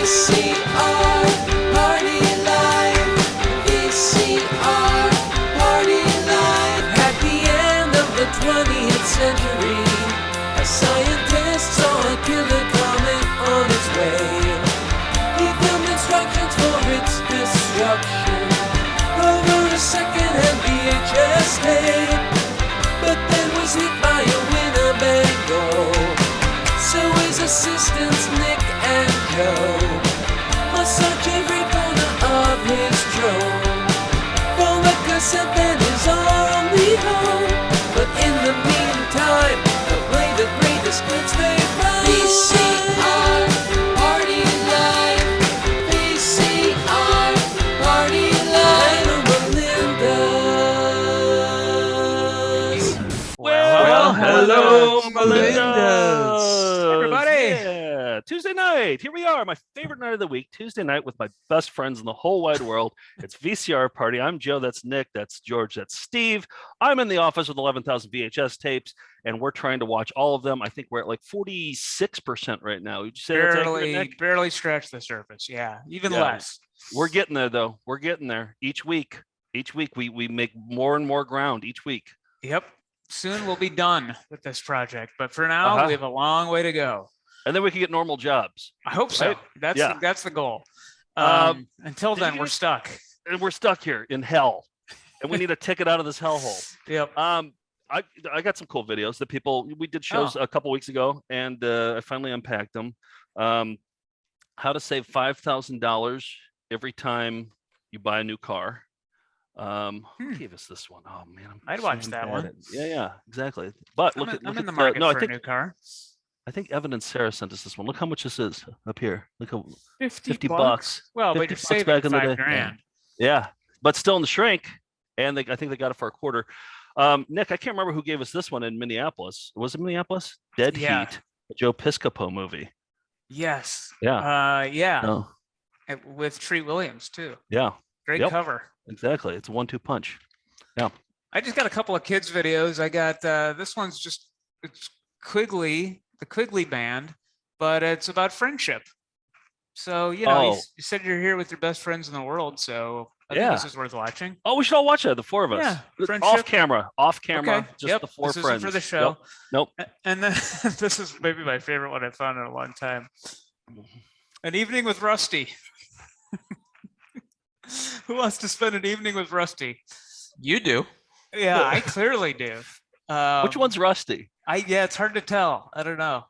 VCR Party Live. VCR Party Live. At the end of the 20th century, a scientist saw a killer comet on its way. He filmed instructions for its destruction over a second-hand VHS tape, but then was hit by a Winnebago. So his assistants Nick and Joe must search every corner of his drone for the cassette that is our only home. But in the meantime, they'll play the greatest hits they find. VCR Party Live. VCR Party Live. Melinda's. Well, hello, Melinda's. Everybody. Yeah, Tuesday night. Here we are, my favorite night of the week, Tuesday night with my best friends in the whole wide world. It's VCR Party. I'm Joe. That's Nick. That's George. That's Steve. I'm in the office with 11,000 VHS tapes, and we're trying to watch all of them. I think we're at like 46% right now. Would you say that's accurate, Nick? Barely scratched the surface. Yeah, even less. We're getting there, though. We're getting there. Each week we make more and more ground each week. Yep. Soon we'll be done with this project, but for now we have a long way to go. And then we can get normal jobs. I hope so. Right? That's the goal. Until then, we're stuck. And we're stuck here in hell, and we need a ticket out of this hellhole. Yep. I got some cool videos that we did shows a couple weeks ago, and I finally unpacked them. How to save $5,000 every time you buy a new car. Who gave us this one? Oh man, I'd watch that one. Yeah, exactly. But I'm in the market for a new car. I think Evan and Sarah sent us this one. Look how much this is up here. Look how 50 bucks. Well, but you're saving back in the day. $5,000. Yeah, but still in the shrink. And I think they got it for a quarter. Nick, I can't remember who gave us this one in Minneapolis. Was it Minneapolis? Dead Heat, a Joe Piscopo movie. Yes. Yeah. With Treat Williams too. Yeah. Great cover. Exactly. It's a 1-2 punch. Yeah. I just got a couple of kids videos. I got this one's it's Quigley, the Quigley Band, but it's about friendship. So, you said you're here with your best friends in the world, so I think this is worth watching. Oh, we should all watch it, the four of us. Yeah, friendship. Off camera, okay. just the four this friends. Isn't for the show. Nope. And then this is maybe my favorite one I've found in a long time. An evening with Rusty. Who wants to spend an evening with Rusty? You do. Yeah, I clearly do. Which one's Rusty? It's hard to tell. I don't know.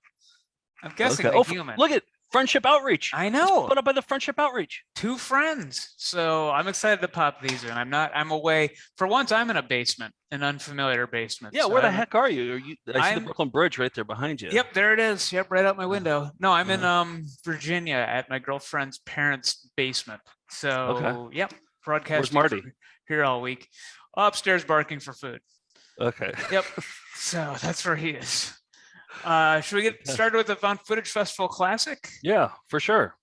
I'm guessing the human. Look at Friendship Outreach. I know. It's put up by the Friendship Outreach. 2 friends. So I'm excited to pop these in. I'm away. For once, I'm in a basement, an unfamiliar basement. Yeah, so where the heck are you? I see the Brooklyn Bridge right there behind you. Yep, there it is. Yep, right out my window. No, I'm in Virginia at my girlfriend's parents' basement. So, yep, broadcasting. Where's Marty? Here all week. Upstairs barking for food. Okay. Yep. So that's where he is. Should we get started with the Found Footage Festival Classic? Yeah, for sure.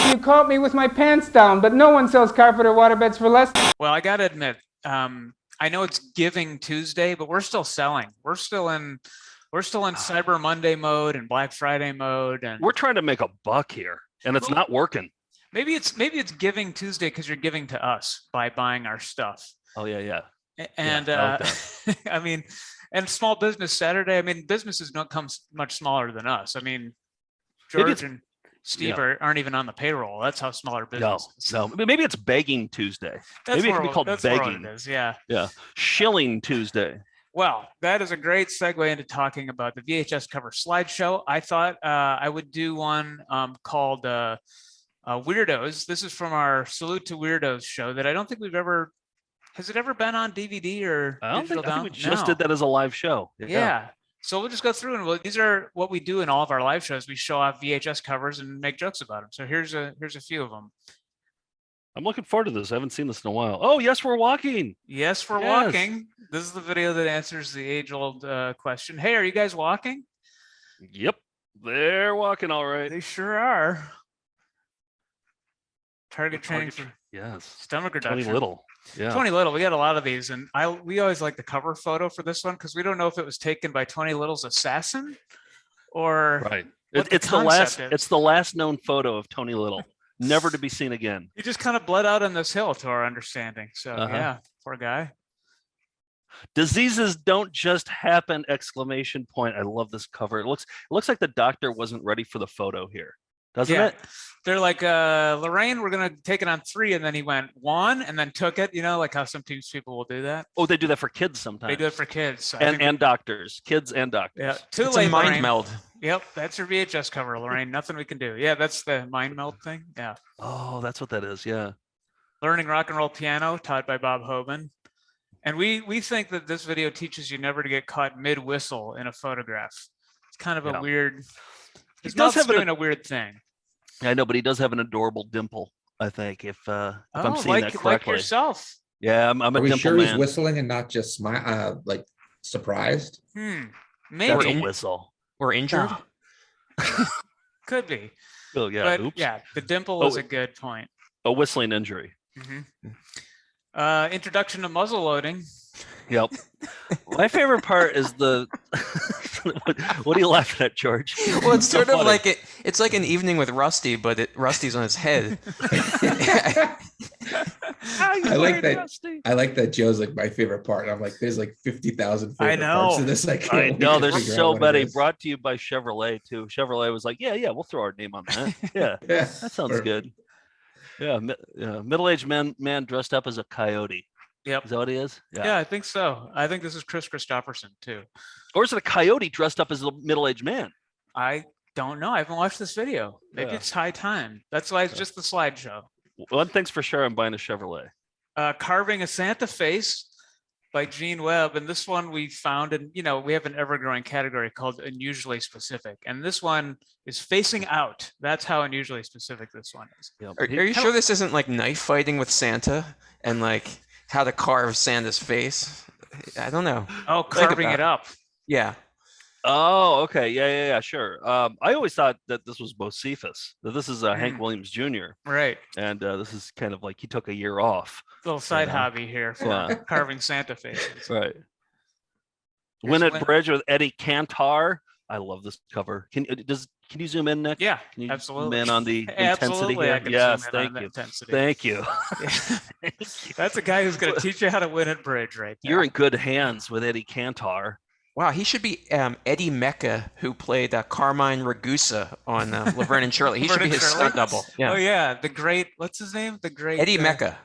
You caught me with my pants down, but no one sells carpet or waterbeds for less. Well, I got to admit, I know it's Giving Tuesday, but we're still selling. We're still in Cyber Monday mode and Black Friday mode, and we're trying to make a buck here, and it's not working. Maybe it's Giving Tuesday because you're giving to us by buying our stuff. Oh yeah. And I mean, and Small Business Saturday. I mean, businesses don't come much smaller than us. I mean, George and Steve aren't even on the payroll. That's how small our business is. No, maybe it's Begging Tuesday. Maybe it could be called Begging. It is, yeah. Shilling Tuesday. Well, that is a great segue into talking about the VHS cover slideshow. I thought I would do one called Weirdos. This is from our Salute to Weirdos show that I don't think we've ever. Has it ever been on DVD or digital down? I think we just did that as a live show. Yeah. So we'll just go through and these are what we do in all of our live shows. We show off VHS covers and make jokes about them. So here's a few of them. I'm looking forward to this. I haven't seen this in a while. Oh, yes, we're walking. Yes, we're walking. This is the video that answers the age-old question. Hey, are you guys walking? Yep, they're walking all right. They sure are. Target training for stomach reduction. Tony Little. Yeah. Tony Little, we got a lot of these, and we always like the cover photo for this one because we don't know if it was taken by Tony Little's assassin or Right. what the It's the last. concept is. It's the last known photo of Tony Little, never to be seen again. He just kind of bled out on this hill, to our understanding. So Uh-huh. yeah, poor guy. Diseases don't just happen! Exclamation point! I love this cover. It looks like the doctor wasn't ready for the photo here, doesn't Yeah. it? They're like, Lorraine, we're gonna take it on 3, and then he went 1 and then took it. You know, like how sometimes people will do that. Oh, they do that for kids sometimes. They do it for kids. So I think- and doctors, kids and doctors. yeah, too It's late, a mind Lorraine. meld. Yep, that's your VHS cover, Lorraine. Nothing we can do. Yeah, that's the mind meld thing. Yeah. Oh, that's what that is. Yeah. Learning rock and roll piano, taught by Bob Hoban. And we think that this video teaches you never to get caught mid whistle in a photograph. It's kind of Yeah. a weird. His does mouth's have doing a weird thing. I know, but he does have an adorable dimple. I think if I'm seeing like, that like correctly. yourself. Yeah, I'm a Are we dimple sure man. he's whistling and not just like surprised? That's Maybe. a whistle. Or injured. Could be. Oh yeah. But Oops. yeah, the dimple Oh, is a good point. A whistling injury. Introduction to muzzle loading. Yep. My favorite part is the. What are you laughing at, George? Well, it's So sort of funny. like it's like an evening with Rusty, but Rusty's on his head. How you I like doing, that. Rusty? I like that Joe's like my favorite part. I'm like, there's like 50,000 favorite parts know. of this. I can't know wait to there's figure out so what it many. is. Brought to you by Chevrolet too. Chevrolet was like, yeah, we'll throw our name on that. Yeah, Yeah, that sounds perfect. good. Yeah, middle-aged man dressed up as a coyote. Yep. Is that what he is? Yeah, I think so. I think this is Chris Christopherson too. Or is it a coyote dressed up as a middle-aged man? I don't know. I haven't watched this video. Maybe Yeah. it's high time. That's why it's just the slideshow. One thing's for sure, I'm buying a Chevrolet. Carving a Santa face by Gene Webb. And this one we found, and we have an ever-growing category called unusually specific. And this one is facing out. That's how unusually specific this one is. Yeah. Are you sure this isn't like knife fighting with Santa and like how to carve Santa's face? I don't know. Oh, carving about it up. Yeah. Oh, okay. Yeah, sure. I always thought that this was Bocephus, that this is Hank Williams Jr. Right. And this is kind of like he took a year off. Little side Yeah. hobby here for Yeah. carving Santa faces. Right. Here's Win Win- at Bridge with Eddie Cantor. I love this cover. Can you zoom in, Nick? Yeah, Can you absolutely. zoom in on the intensity Absolutely, here? I can Yes, zoom in on thank the you. intensity. Thank you. That's a guy who's going to teach you how to win at bridge, right there. You're in good hands with Eddie Cantor. Wow, he should be Eddie Mecca, who played Carmine Ragusa on Laverne and Shirley. He should be Laverne and his Shirley? stunt double. Yeah. Oh yeah, the great. What's his name? The great Eddie Mecca.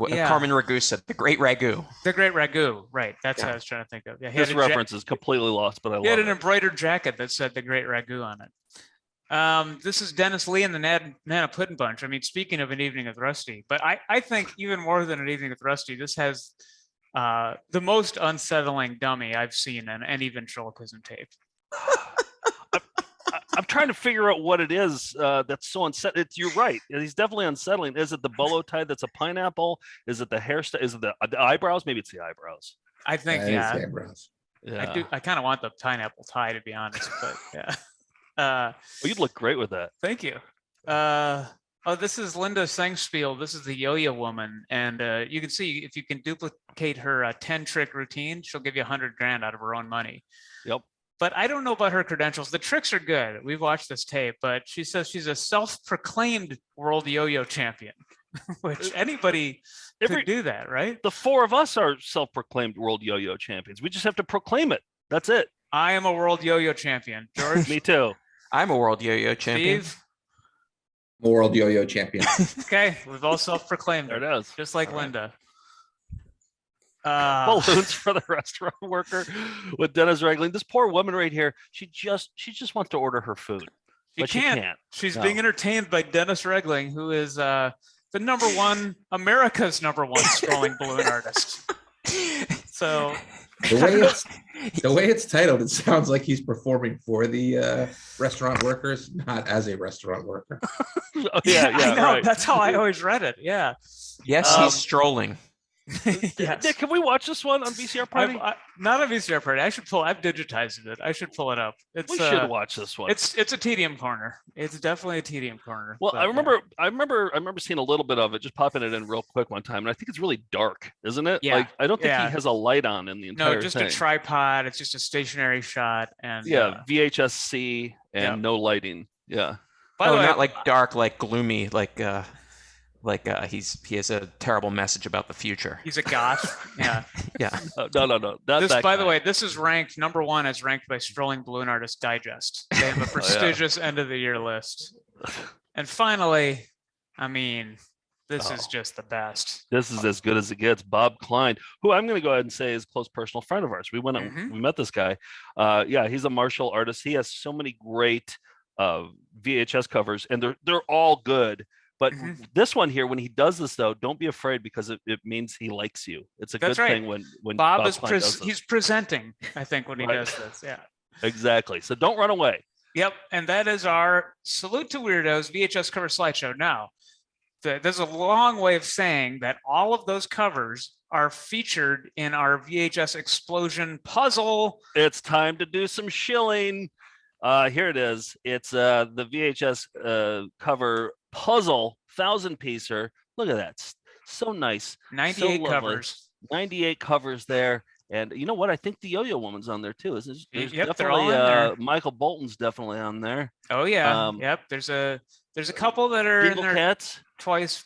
yeah. Carmen Ragusa, the great ragu. The great ragu. Right. That's Yeah. what I was trying to think of. Yeah, he This had a ja- reference is completely lost, but I He had love an it. embroidered jacket that said the great ragu on it. This is Dennis Lee and the Nana Puddin' Bunch. I mean, speaking of an evening with Rusty, but I think even more than an evening with Rusty, this has the most unsettling dummy I've seen in any ventriloquism tape. I'm trying to figure out what it is that's so unsettling. You're right. He's definitely unsettling. Is it the bolo tie that's a pineapple? Is it the hairstyle? Is it the eyebrows? Maybe it's the eyebrows. I think, It's yeah. eyebrows. Yeah. I kind of want the pineapple tie, to be honest, but yeah. Well, you'd look great with that. Thank you. This is Linda Sengspiel. This is the yo-yo woman. And you can see if you can duplicate her 10 trick routine, she'll give you 100 grand out of her own money. Yep. But I don't know about her credentials. The tricks are good. We've watched this tape, but she says she's a self-proclaimed world yo-yo champion, which anybody could do that, right? The four of us are self-proclaimed world yo-yo champions. We just have to proclaim it. That's it. I am a world yo-yo champion. George, Me too. I'm a world yo-yo champion. Steve. World yo-yo champion. Okay, we've all self-proclaimed There it, it is. just like All right. Linda. Balloons for the restaurant worker with Dennis Regling. This poor woman right here. She just wants to order her food, She but she can't. can't. She's No. being entertained by Dennis Regling, who is the America's number one scrolling balloon artist. So The way it's titled, it sounds like he's performing for the restaurant workers, not as a restaurant worker. Oh, yeah, I know. right. That's how I always read it. Yeah. Yes, he's strolling. Yes. Nick, can we watch this one on VCR Party? Not a VCR Party. I've digitized it. I should pull it up. We should watch this one. It's a tedium corner. It's definitely a tedium corner. Well, but, I remember seeing a little bit of it, just popping it in real quick one time, and I think it's really dark, isn't it? Yeah. Like I don't think Yeah. he has a light on in the entire No, just thing. a tripod. It's just a stationary shot, and Yeah, VHS C and yeah. no lighting. Yeah. By the way, not like dark, like gloomy, like he has a terrible message about the future. he's a goth. Yeah. Yeah. No. Not This, that by the guy. way, this is ranked number 1 as ranked by Strolling Balloon Artist Digest. They have a prestigious end of the year list. And finally, I mean, this is just the best. This is as good as it gets. Bob Klein, who I'm going to go ahead and say is a close personal friend of ours. We went, Mhm. we met this guy. Yeah, he's a martial artist. He has so many great VHS covers, and they're all good. But Mhm. this one here, when he does this though, don't be afraid because it means he likes you. It's a That's good right. thing when Bob is Klein does this. he's presenting, I think, when he Right. does this. Yeah. Exactly. So don't run away. Yep. And that is our Salute to Weirdos VHS cover slideshow. Now, there's a long way of saying that all of those covers are featured in our VHS Explosion Puzzle. It's time to do some shilling. Here it is. It's the VHS cover puzzle 1,000-piecer. Look at that. So nice. 98 lovely. covers. 98 covers there. And you know what? I think the Yo-Yo Woman's on there too. There's Yep, they're all definitely in there. Michael Bolton's definitely on there. Oh yeah. Um, Yep. There's a couple that are in Eagle there Cats. twice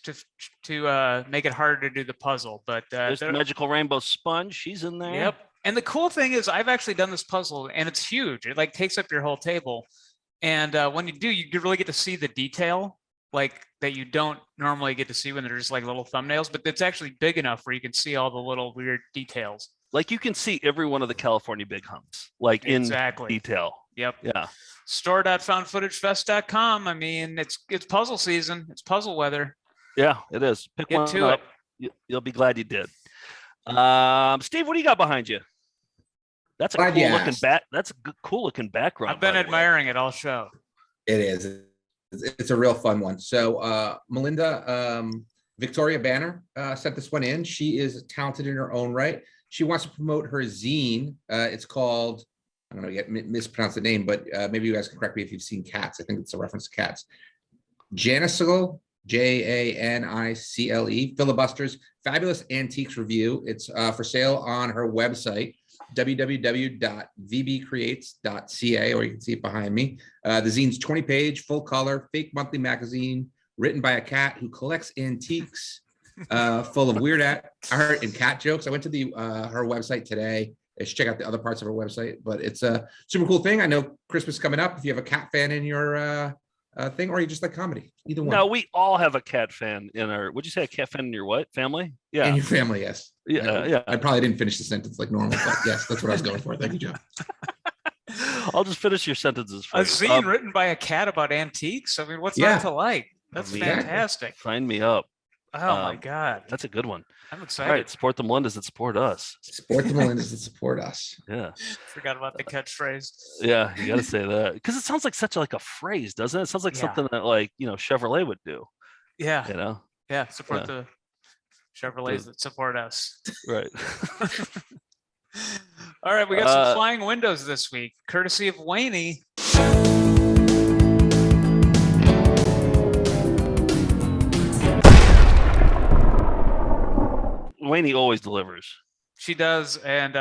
to make it harder to do the puzzle, but There's the Magical Rainbow Sponge. She's in there. yep. And the cool thing is, I've actually done this puzzle, and it's huge. It like takes up your whole table, and when you do, you really get to see the detail like that you don't normally get to see when they're just like little thumbnails. But it's actually big enough where you can see all the little weird details. Like you can see every one of the California big humps, like in Exactly. detail. Yep. Yeah. Store.foundfootagefest.com. I mean, it's puzzle season. It's puzzle weather. Yeah, it is. Pick Get one to up. You'll be glad you did. Steve, what do you got behind you? That's a Glad cool you looking asked. That's a cool looking background. I've been by the way. admiring it all show. It is. It's a real fun one. So Melinda Victoria Banner sent this one in. She is talented in her own right. She wants to promote her zine. It's called, I don't know, yet mispronounce the name, but maybe you guys can correct me if you've seen Cats. I think it's a reference to Cats. Janicle, Janicle, Filibusters, Fabulous Antiques Review. It's for sale on her website, www.vbcreates.ca, or you can see it behind me. The zine's 20-page, full color, fake monthly magazine, written by a cat who collects antiques, full of weird art and cat jokes. I went to her website today. You should check out the other parts of her website, but it's a super cool thing. I know Christmas coming up. If you have a cat fan in your thing, or you just like comedy, either one. No, we all have a cat fan in our. Would you say a cat fan in your what family? Yeah, In your family, yes. yeah. I probably didn't finish the sentence like normal, but yes, that's what I was going for. Thank you, Joe. I'll just finish your sentences for A you. zine written by a cat about antiques. I mean, what's Yeah. not to like? That's Exactly. fantastic. Sign me up. Oh my God. That's a good one. I'm All excited. right, support the Melindas that support us. Support the Melindas that support us. Yeah, Forgot about the catchphrase. yeah, you got to say that because it sounds like such a phrase, doesn't it? It sounds like Yeah. something that Chevrolet would do. Yeah. You know, Yeah. Support Yeah. the Chevrolets that support us. right? All right. We got some flying windows this week, courtesy of Wayne. Wayne always delivers. She does. And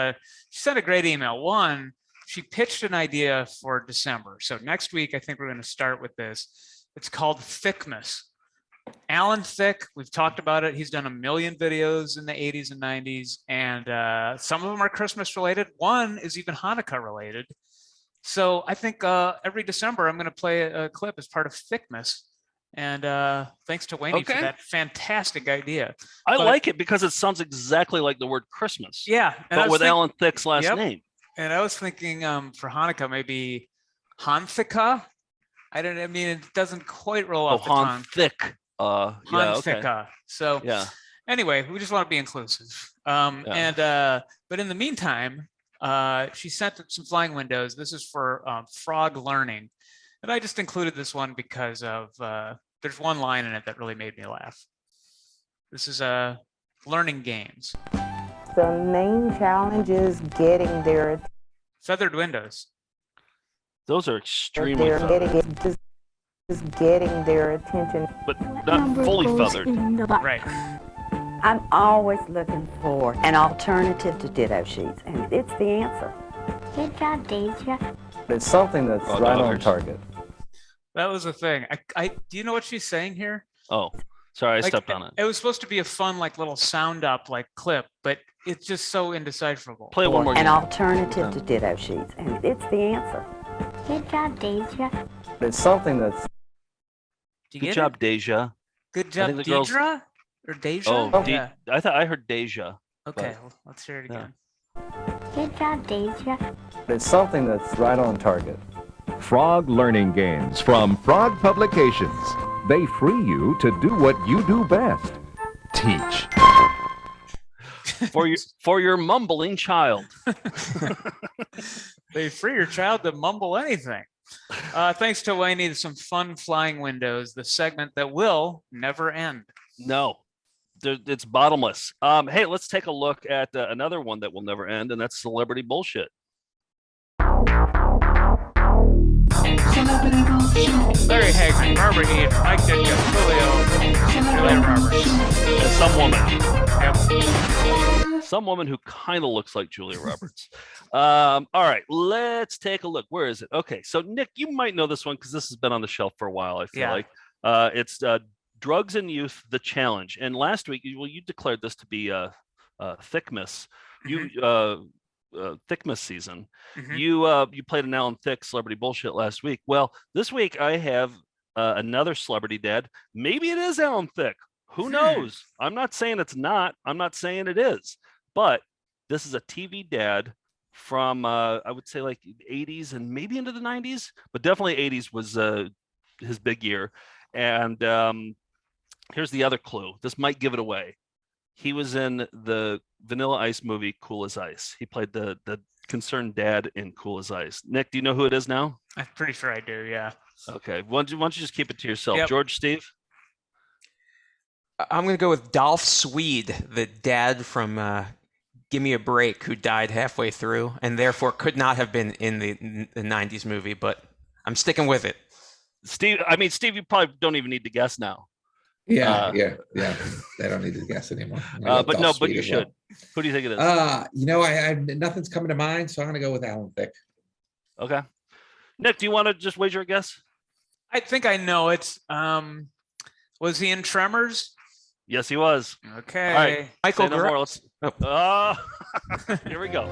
she sent a great email. One, she pitched an idea for December. So next week, I think we're going to start with this. It's called Thickmas. Alan Thicke, we've talked about it. He's done a million videos in the 80s and 90s, and some of them are Christmas related. One is even Hanukkah related. So I think every December I'm going to play a clip as part of Thickmas. And thanks to Wayne for Okay. that fantastic idea. I But- like it because it sounds exactly like the word Christmas. Yeah. And I but was with think- Alan Thicke's last Yep. name. And I was thinking for Hanukkah, maybe Hanthika. I mean, it doesn't quite roll Oh, off the tongue. Han Thick. Yeah, okay. Hanthika. So Yeah. anyway, we just want to be inclusive. But in the meantime, she sent some flying windows. This is for frog learning. And I just included this one because of there's one line in it that really made me laugh. This is learning games. The main challenge is getting their Feathered windows. Those are extremely feathered, just getting their attention. but not fully feathered. Right. I'm always looking for an alternative to ditto sheets, and it's the answer. Good job, Deja. It's something that's Oh, right on dollars. target. That was the thing. Do you know what she's saying here? Oh, sorry, I Like, stepped on it. It was supposed to be a fun, like, little sound up, like, clip, but it's just so indecipherable. Play one more An game. alternative to ditto sheets, and it's the answer. Good job, Deja. It's something that's Do you Good get job, it? Deja. Good I job, think the girls- Deidre? Or Deja? Oh, yeah. I thought I heard Deja. Okay, well, let's hear it Yeah. again. Good job, Deja. it's something that's right on target. Frog Learning Games from Frog Publications. They free you to do what you do best. Teach. For your mumbling child. They free your child to mumble anything. Thanks to Wayne, some fun flying windows, the segment that will never end. No, it's bottomless. Hey, let's take a look at another one that will never end, and that's celebrity bullshit. Larry Hagman, Barbara Eden, Mike Ditka, Julio, Julia Roberts. And some woman. Yep. Some woman who kind of looks like Julia Roberts. All right, let's take a look. Where is it? Okay, so Nick, you might know this one because this has been on the shelf for a while, I feel Yeah. like. It's Drugs and Youth, The Challenge. And last week, you declared this to be Thickmas. Thickmas season. Mhm. You played an Alan Thicke celebrity bullshit last week. Well, this week I have another celebrity dad. Maybe it is Alan Thicke. Who knows? I'm not saying it's not. I'm not saying it is. But this is a TV dad from I would say like 80s and maybe into the 90s, but definitely 80s was his big year. And here's the other clue. This might give it away. He was in the Vanilla Ice movie Cool as Ice. He played the concerned dad in Cool as Ice. Nick, do you know who it is now? I'm pretty sure I do, yeah. Okay. Why don't you just keep it to yourself? Yep. George, Steve? I'm going to go with Dolph Swede, the dad from Give Me a Break, who died halfway through and therefore could not have been in the 90s movie, but I'm sticking with it. Steve, you probably don't even need to guess now. Yeah. They don't need to guess anymore. But you should. Who do you think it is? I nothing's coming to mind, so I'm gonna go with Alan Thicke. Okay. Nick, do you want to just wager a guess? I think I know it. Was he in Tremors? Yes, he was. Okay. All right. Michael Say no more. Let's. Here we go.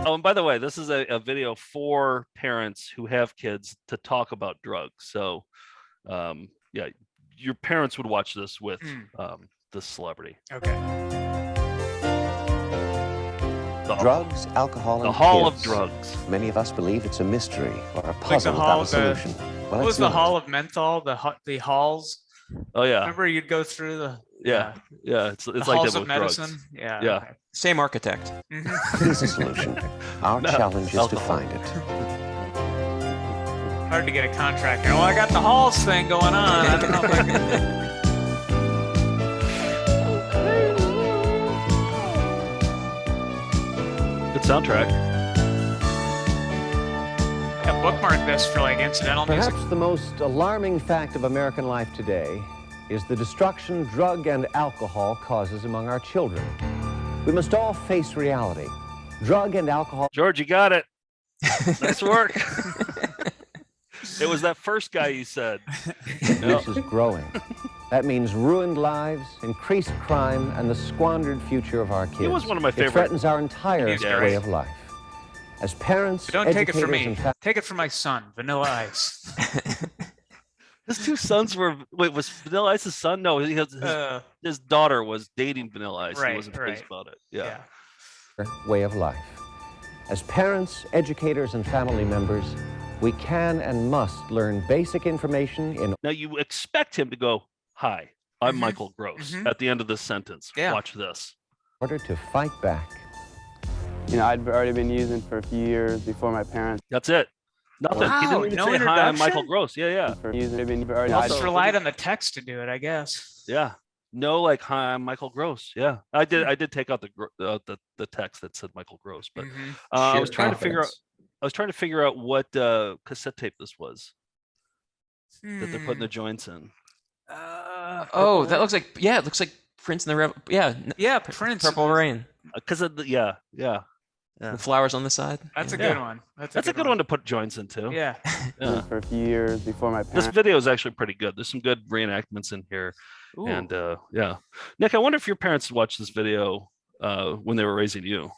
Oh, and by the way, this is a video for parents who have kids to talk about drugs. So, yeah, your parents would watch this with this celebrity. Okay. Drugs, alcohol, and the Hall of kids. Drugs. Many of us believe it's a mystery or a Like the puzzle Hall without a of solution. Well, What was it's the not. Hall of Menthol? The halls? Oh yeah. Remember you'd go through the Yeah. It's the like halls that of with drugs. medicine. Yeah. Yeah. Okay. Same architect. Mhm. It is a solution. Our No, challenge is to alcohol. find it. Hard to get a contract. Well, I got the halls thing going on. I don't know if I can... Good soundtrack. Yeah, bookmark this for like incidental music. Perhaps the most alarming fact of American life today is the destruction drug and alcohol causes among our children. We must all face reality. Drug and alcohol. George, you got it. Nice work. It was that first guy you said. This is growing. That means ruined lives, increased crime, and the squandered future of our kids. He was one of my It favorite. threatens our entire He's way great. of life. As parents, But don't take it from educators, me. and Take it from my son, Vanilla Ice. His two sons were. Wait, was Vanilla Ice's son? No, his daughter was dating Vanilla Ice. He right, wasn't right. pleased about it. Yeah. way of life. As parents, educators, and family members, we can and must learn basic information in Now you expect him to go, "Hi, I'm Michael Gross," at the end of this sentence. Yeah. Watch this. order to fight back. You know, I'd already been using for a few years before my parents. That's it. Nothing. He Wow, didn't even no say, "Hi, I'm introduction? Michael Gross." Yeah, yeah. For using, I'd been already. Well, just relied on the text to do it, I guess. Yeah. No, like hi, I'm Michael Gross. Yeah, I did take out the text that said Michael Gross, but I was trying to figure out what cassette tape this was that they're putting the joints in. That looks like it looks like Prince and the Prince. Purple Rain. Because of the The flowers on the side. That's a good one. That's a good one to put joints into. Yeah. For a few years before my parents. This video is actually pretty good. There's some good reenactments in here. Ooh. And Nick, I wonder if your parents watched this video when they were raising you.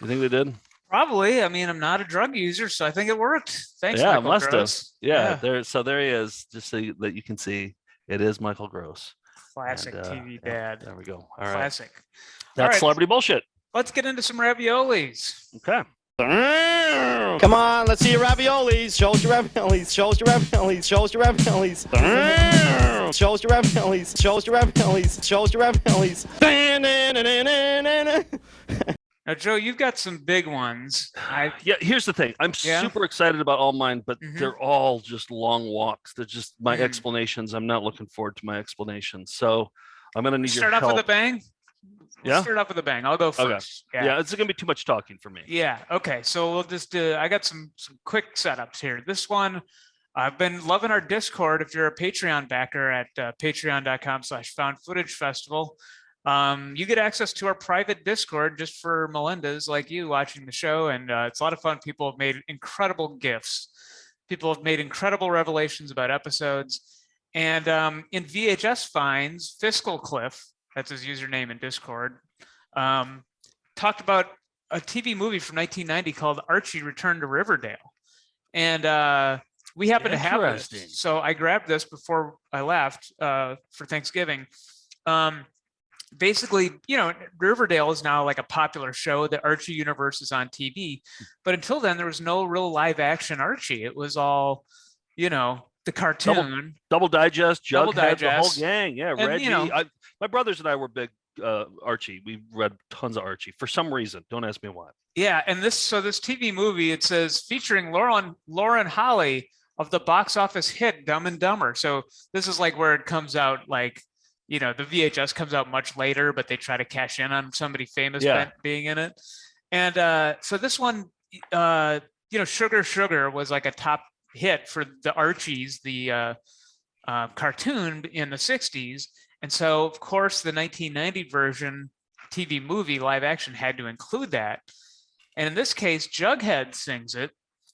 You think they did? Probably. I mean, I'm not a drug user, so I think it worked. Thanks, yeah, Michael must Gross. have. Yeah, there he is. Just so that you can see, it is Michael Gross. Classic TV dad. There we go. All right. Classic. That's celebrity bullshit. Let's get into some raviolis. Okay. Come on, let's see your raviolis. Show us your raviolis. Show us your raviolis. Show us your raviolis. Show us your raviolis. Show us your raviolis. Show us your raviolis. Now, Joe, you've got some big ones. Here's the thing. I'm super excited about all mine, but they're all just long walks. They're just my explanations. I'm not looking forward to my explanations. So I'm going to need your help. Start off with a bang? Let's start off with a bang. I'll go first. Okay. Yeah, it's going to be too much talking for me. Yeah. Okay. So we'll just I got some quick setups here. This one, I've been loving our Discord. If you're a Patreon backer at patreon.com/foundfootagefestival, you get access to our private Discord just for Melindas like you watching the show. And it's a lot of fun. People have made incredible gifts. People have made incredible revelations about episodes. And in VHS Finds, Fiscal Cliff, that's his username in Discord, talked about a TV movie from 1990 called Archie Returned to Riverdale. And we happen to have this. So I grabbed this before I left for Thanksgiving. Basically, Riverdale is now like a popular show. The Archie universe is on TV. But until then, there was no real live action Archie. It was all, the cartoon. Double Digest, Jughead, the whole gang. Yeah, Reggie. My brothers and I were big Archie. We read tons of Archie for some reason. Don't ask me why. Yeah, and this TV movie, it says featuring Lauren Holly of the box office hit Dumb and Dumber. So this is like where it comes out like, the VHS comes out much later, but they try to cash in on somebody famous being in it. And so this one, Sugar Sugar was like a top hit for the Archies, the cartoon in the 60s. And so, of course, the 1990 version TV movie live action had to include that. And in this case, Jughead sings it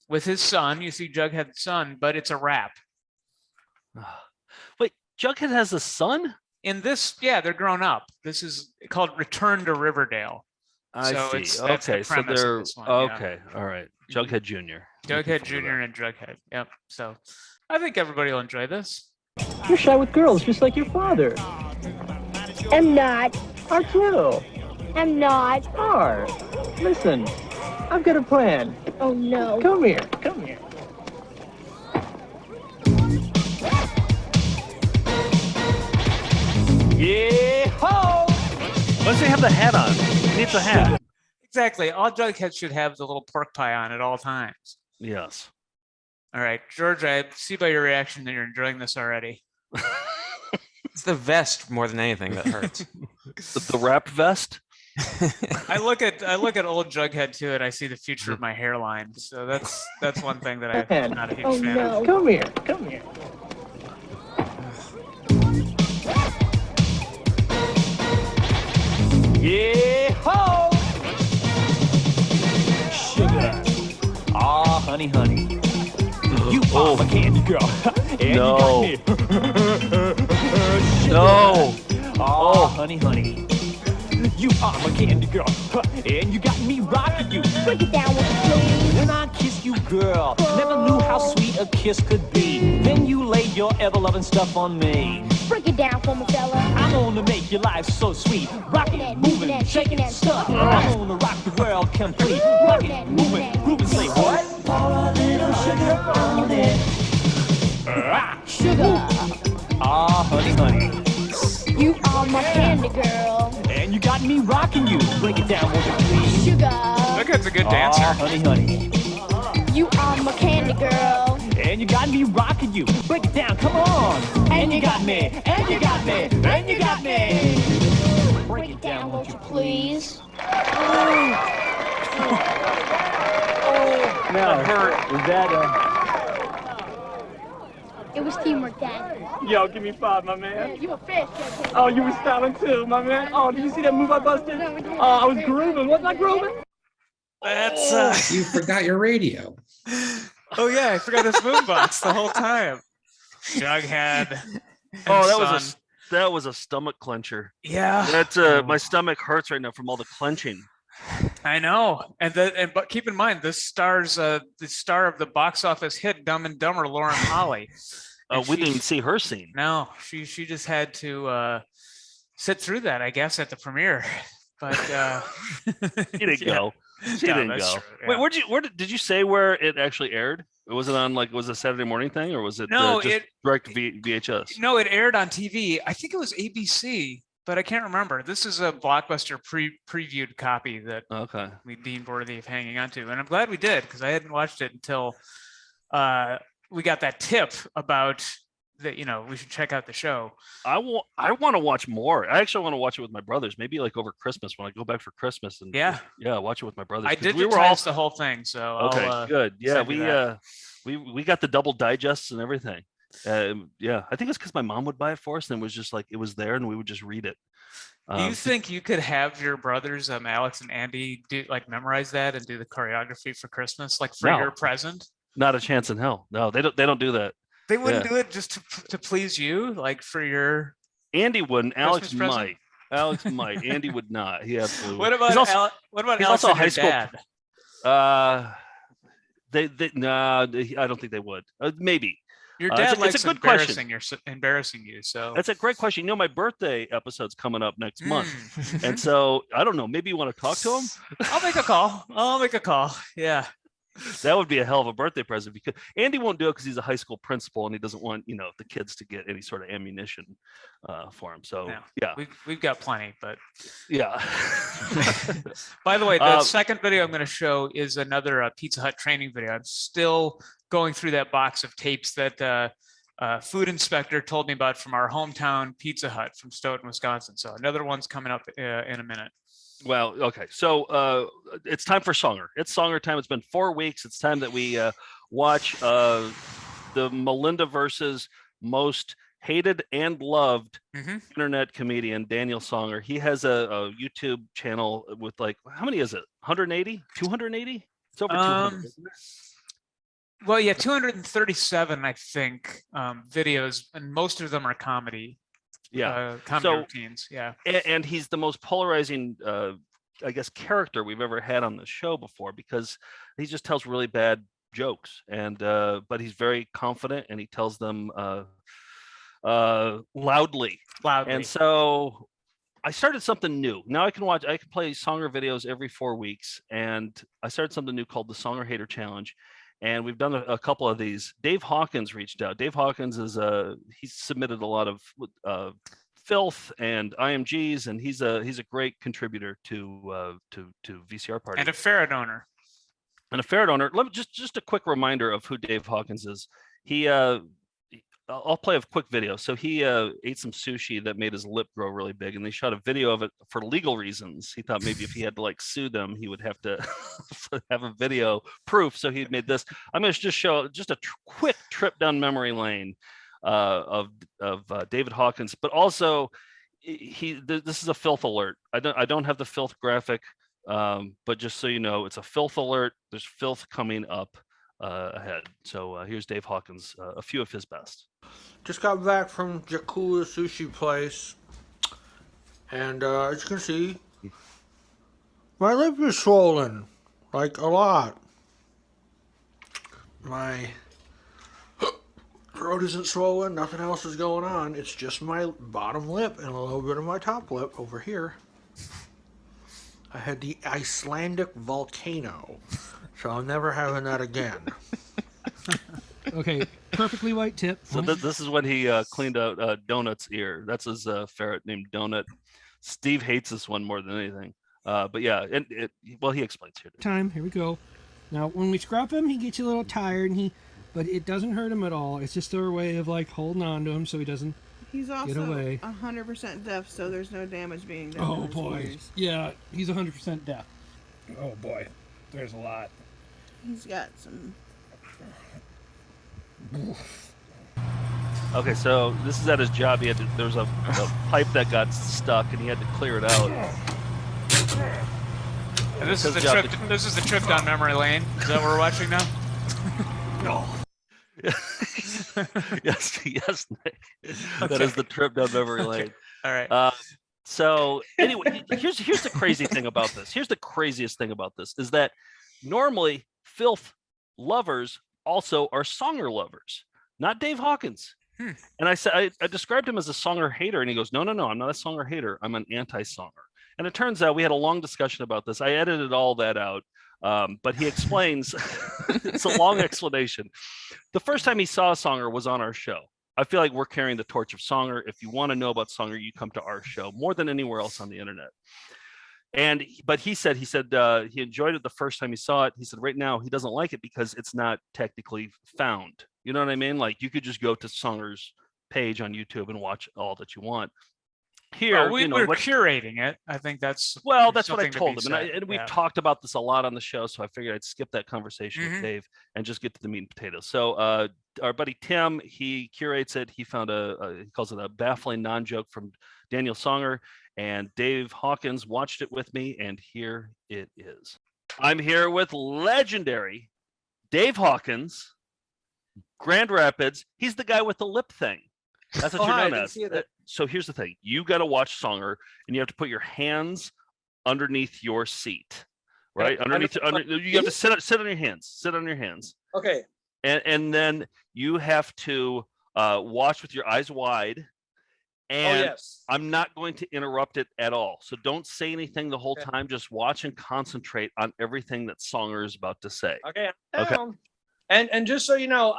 with his son. You see Jughead's son, but it's a rap. Wait, Jughead has a son? In this, they're grown up. This is called Return to Riverdale. I see. Okay, so they're okay. All right, Jughead Jr. Jughead Jr. and Jughead. Yep. So I think everybody will enjoy this. You're shy with girls, just like your father. I'm not. Are you? I'm not. Are. Listen, I've got a plan. Oh, no. Come here. Come here. Yeah-ho! Why does he have the hat on? He needs a hat. Exactly. All Jughead should have the little pork pie on at all times. Yes. All right, George, I see by your reaction that you're enjoying this already. It's the vest more than anything that hurts. The wrap vest? I look at old Jughead too, and I see the future of my hairline. So that's one thing that I'm not a huge fan of. Come here. Come here. Yeah-ho! Sugar. Aw, honey, honey. You are my candy girl. And no. You got me. No. Aw, honey, honey. You are my candy girl. And you got me rocking you. Break it down with me, please. When I kissed you, girl, never knew how sweet a kiss could be. Then you laid your ever-loving stuff on me. Break it down for me, fella. I'm gonna make your life so sweet. Rockin', moving, shaking that stuff. I'm gonna rock the world complete. Rockin', moving, grooving, say what? Pour a little sugar on it. Sugar. Ah, honey, honey. You are my candy girl. And you got me rocking you. Break it down, won't you please? Sugar. Jughead's a good dancer. Ah, honey, honey. You are my candy girl. And you got me rocking you. Break it down, come on. And you got me, and you got me, and you got me. Break it down, won't you please? Now, is that It was teamwork, Dad. Yo, give me 5, my man. You a fish. Oh, you were styling too, my man. Oh, did you see that move I busted? Oh, I was grooving. Wasn't I grooving? That's You forgot your radio. oh yeah, I forgot this boombox the whole time. Jughead. Oh, that was a stomach clencher. Yeah. That's my stomach hurts right now from all the clenching. I know, but keep in mind this stars the star of the box office hit Dumb and Dumber, Lauren Holly. We didn't even see her scene. No, she just had to sit through that, I guess, at the premiere. But She didn't go. She didn't go. True, yeah. Wait, where did you say where it actually aired? Was it on was it a Saturday morning thing, or was it just direct VHS? No, it aired on TV. I think it was ABC, but I can't remember. This is a Blockbuster previewed copy that we deemed worthy of hanging on to, and I'm glad we did because I hadn't watched it until we got that tip about that. We should check out the show. I want to watch more. I actually want to watch it with my brothers. Maybe over Christmas when I go back for Christmas and watch it with my brothers. I digitized the whole thing, so okay, good. Yeah, we got the double digests and everything. I think it's because my mom would buy it for us, and it was just it was there, and we would just read it. Do you think you could have your brothers, Alex and Andy, do memorize that and do the choreography for Christmas, for your present? Not a chance in hell. No, they don't do that. They wouldn't do it just to please you, for your. Andy wouldn't. Christmas Alex present? might. Alex might. Andy would not. He absolutely. What about he's Alex also and high your school. dad? I don't think they would. Maybe. Your dad likes it's a good question. embarrassing you. So that's a great question. My birthday episode's coming up next month, and so I don't know. Maybe you want to talk to him. I'll make a call. Yeah. That would be a hell of a birthday present because Andy won't do it because he's a high school principal and he doesn't want the kids to get any sort of ammunition for him. So yeah, we've got plenty, but yeah. By the way, the second video I'm going to show is another Pizza Hut training video. I'm still going through that box of tapes that food inspector told me about from our hometown Pizza Hut from Stoughton, Wisconsin. So another one's coming up in a minute. Well, okay. So it's time for Songer. It's Songer time. It's been 4 weeks. It's time that we watch the Melinda versus most hated and loved internet comedian, Daniel Songer. He has a YouTube channel with how many is it? 180? 280? It's over 200. Well, yeah, 237, I think, videos, and most of them are comedy. Yeah, comedy routines. Yeah, and he's the most polarizing, I guess, character we've ever had on the show before because he just tells really bad jokes, and but he's very confident and he tells them loudly. And so I started something new. Now I can play Songer videos every 4 weeks, and I started something new called the Songer Hater Challenge. And we've done a couple of these. Dave Hawkins reached out. Dave Hawkins he's submitted a lot of filth and IMGs, and he's a great contributor to VCR Party and a ferret owner. Let me just a quick reminder of who Dave Hawkins is. I'll play a quick video. So he ate some sushi that made his lip grow really big, and they shot a video of it for legal reasons. He thought maybe if he had to sue them, he would have to have a video proof. So he made this. I'm going to just show a quick trip down memory lane of David Hawkins, but also this is a filth alert. I don't have the filth graphic, but just so you know, it's a filth alert. There's filth coming up ahead. So here's Dave Hawkins, a few of his best. Just got back from Jakula Sushi Place, and as you can see, my lip is swollen, a lot. My throat isn't swollen, nothing else is going on, it's just my bottom lip and a little bit of my top lip over here. I had the Icelandic volcano, so I'm never having that again. Okay, perfectly white tip. So this is when he cleaned out Donut's ear. That's his ferret named Donut. Steve hates this one more than anything. But yeah, he explains here. Here we go. Now, when we scrub him, he gets a little tired, and he but it doesn't hurt him at all. It's just their way of like holding on to him so he doesn't He's get also away. 100% deaf, so there's no damage being done. Oh to his boy, ears. yeah, he's 100% deaf. Oh boy, there's a lot. He's got some. Okay, so this is at his job. There was a pipe that got stuck, and he had to clear it out. And this is the trip. This is the trip down memory lane. Is that what we're watching now? No. yes, Nick. That is the trip down memory lane. All right. So anyway, here's the crazy thing about this. Here's the craziest thing about this is that normally filth lovers also are songer lovers, not Dave Hawkins. And I said I described him as a songer hater, and he goes, no, I'm not a songer hater. I'm an anti-songer. And it turns out we had a long discussion about this. I edited all that out, but he explains. It's a long explanation. The first time he saw a songer was on our show. I feel like we're carrying the torch of songer. If you want to know about songer, you come to our show more than anywhere else on the internet. But he said he enjoyed it the first time he saw it. He said right now he doesn't like it because it's not technically found. You know what I mean? Like you could just go to Songer's page on YouTube and watch all that you want. Here, we're curating it. I think that's what I told him, and we've talked about this a lot on the show. So I figured I'd skip that conversation with Dave and just get to the meat and potatoes. So our buddy Tim, he curates it. He found he calls it a baffling non-joke from Daniel Songer, and Dave Hawkins watched it with me, and here it is. I'm here with legendary Dave Hawkins, Grand Rapids. He's the guy with the lip thing. That's what you're known as. So here's the thing. You got to watch Songer, and you have to put your hands underneath your seat, right? You have to sit on your hands. Sit on your hands. Okay. And then you have to watch with your eyes wide. And I'm not going to interrupt it at all. So don't say anything the whole time. Just watch and concentrate on everything that Songer is about to say. Okay. And just so you know,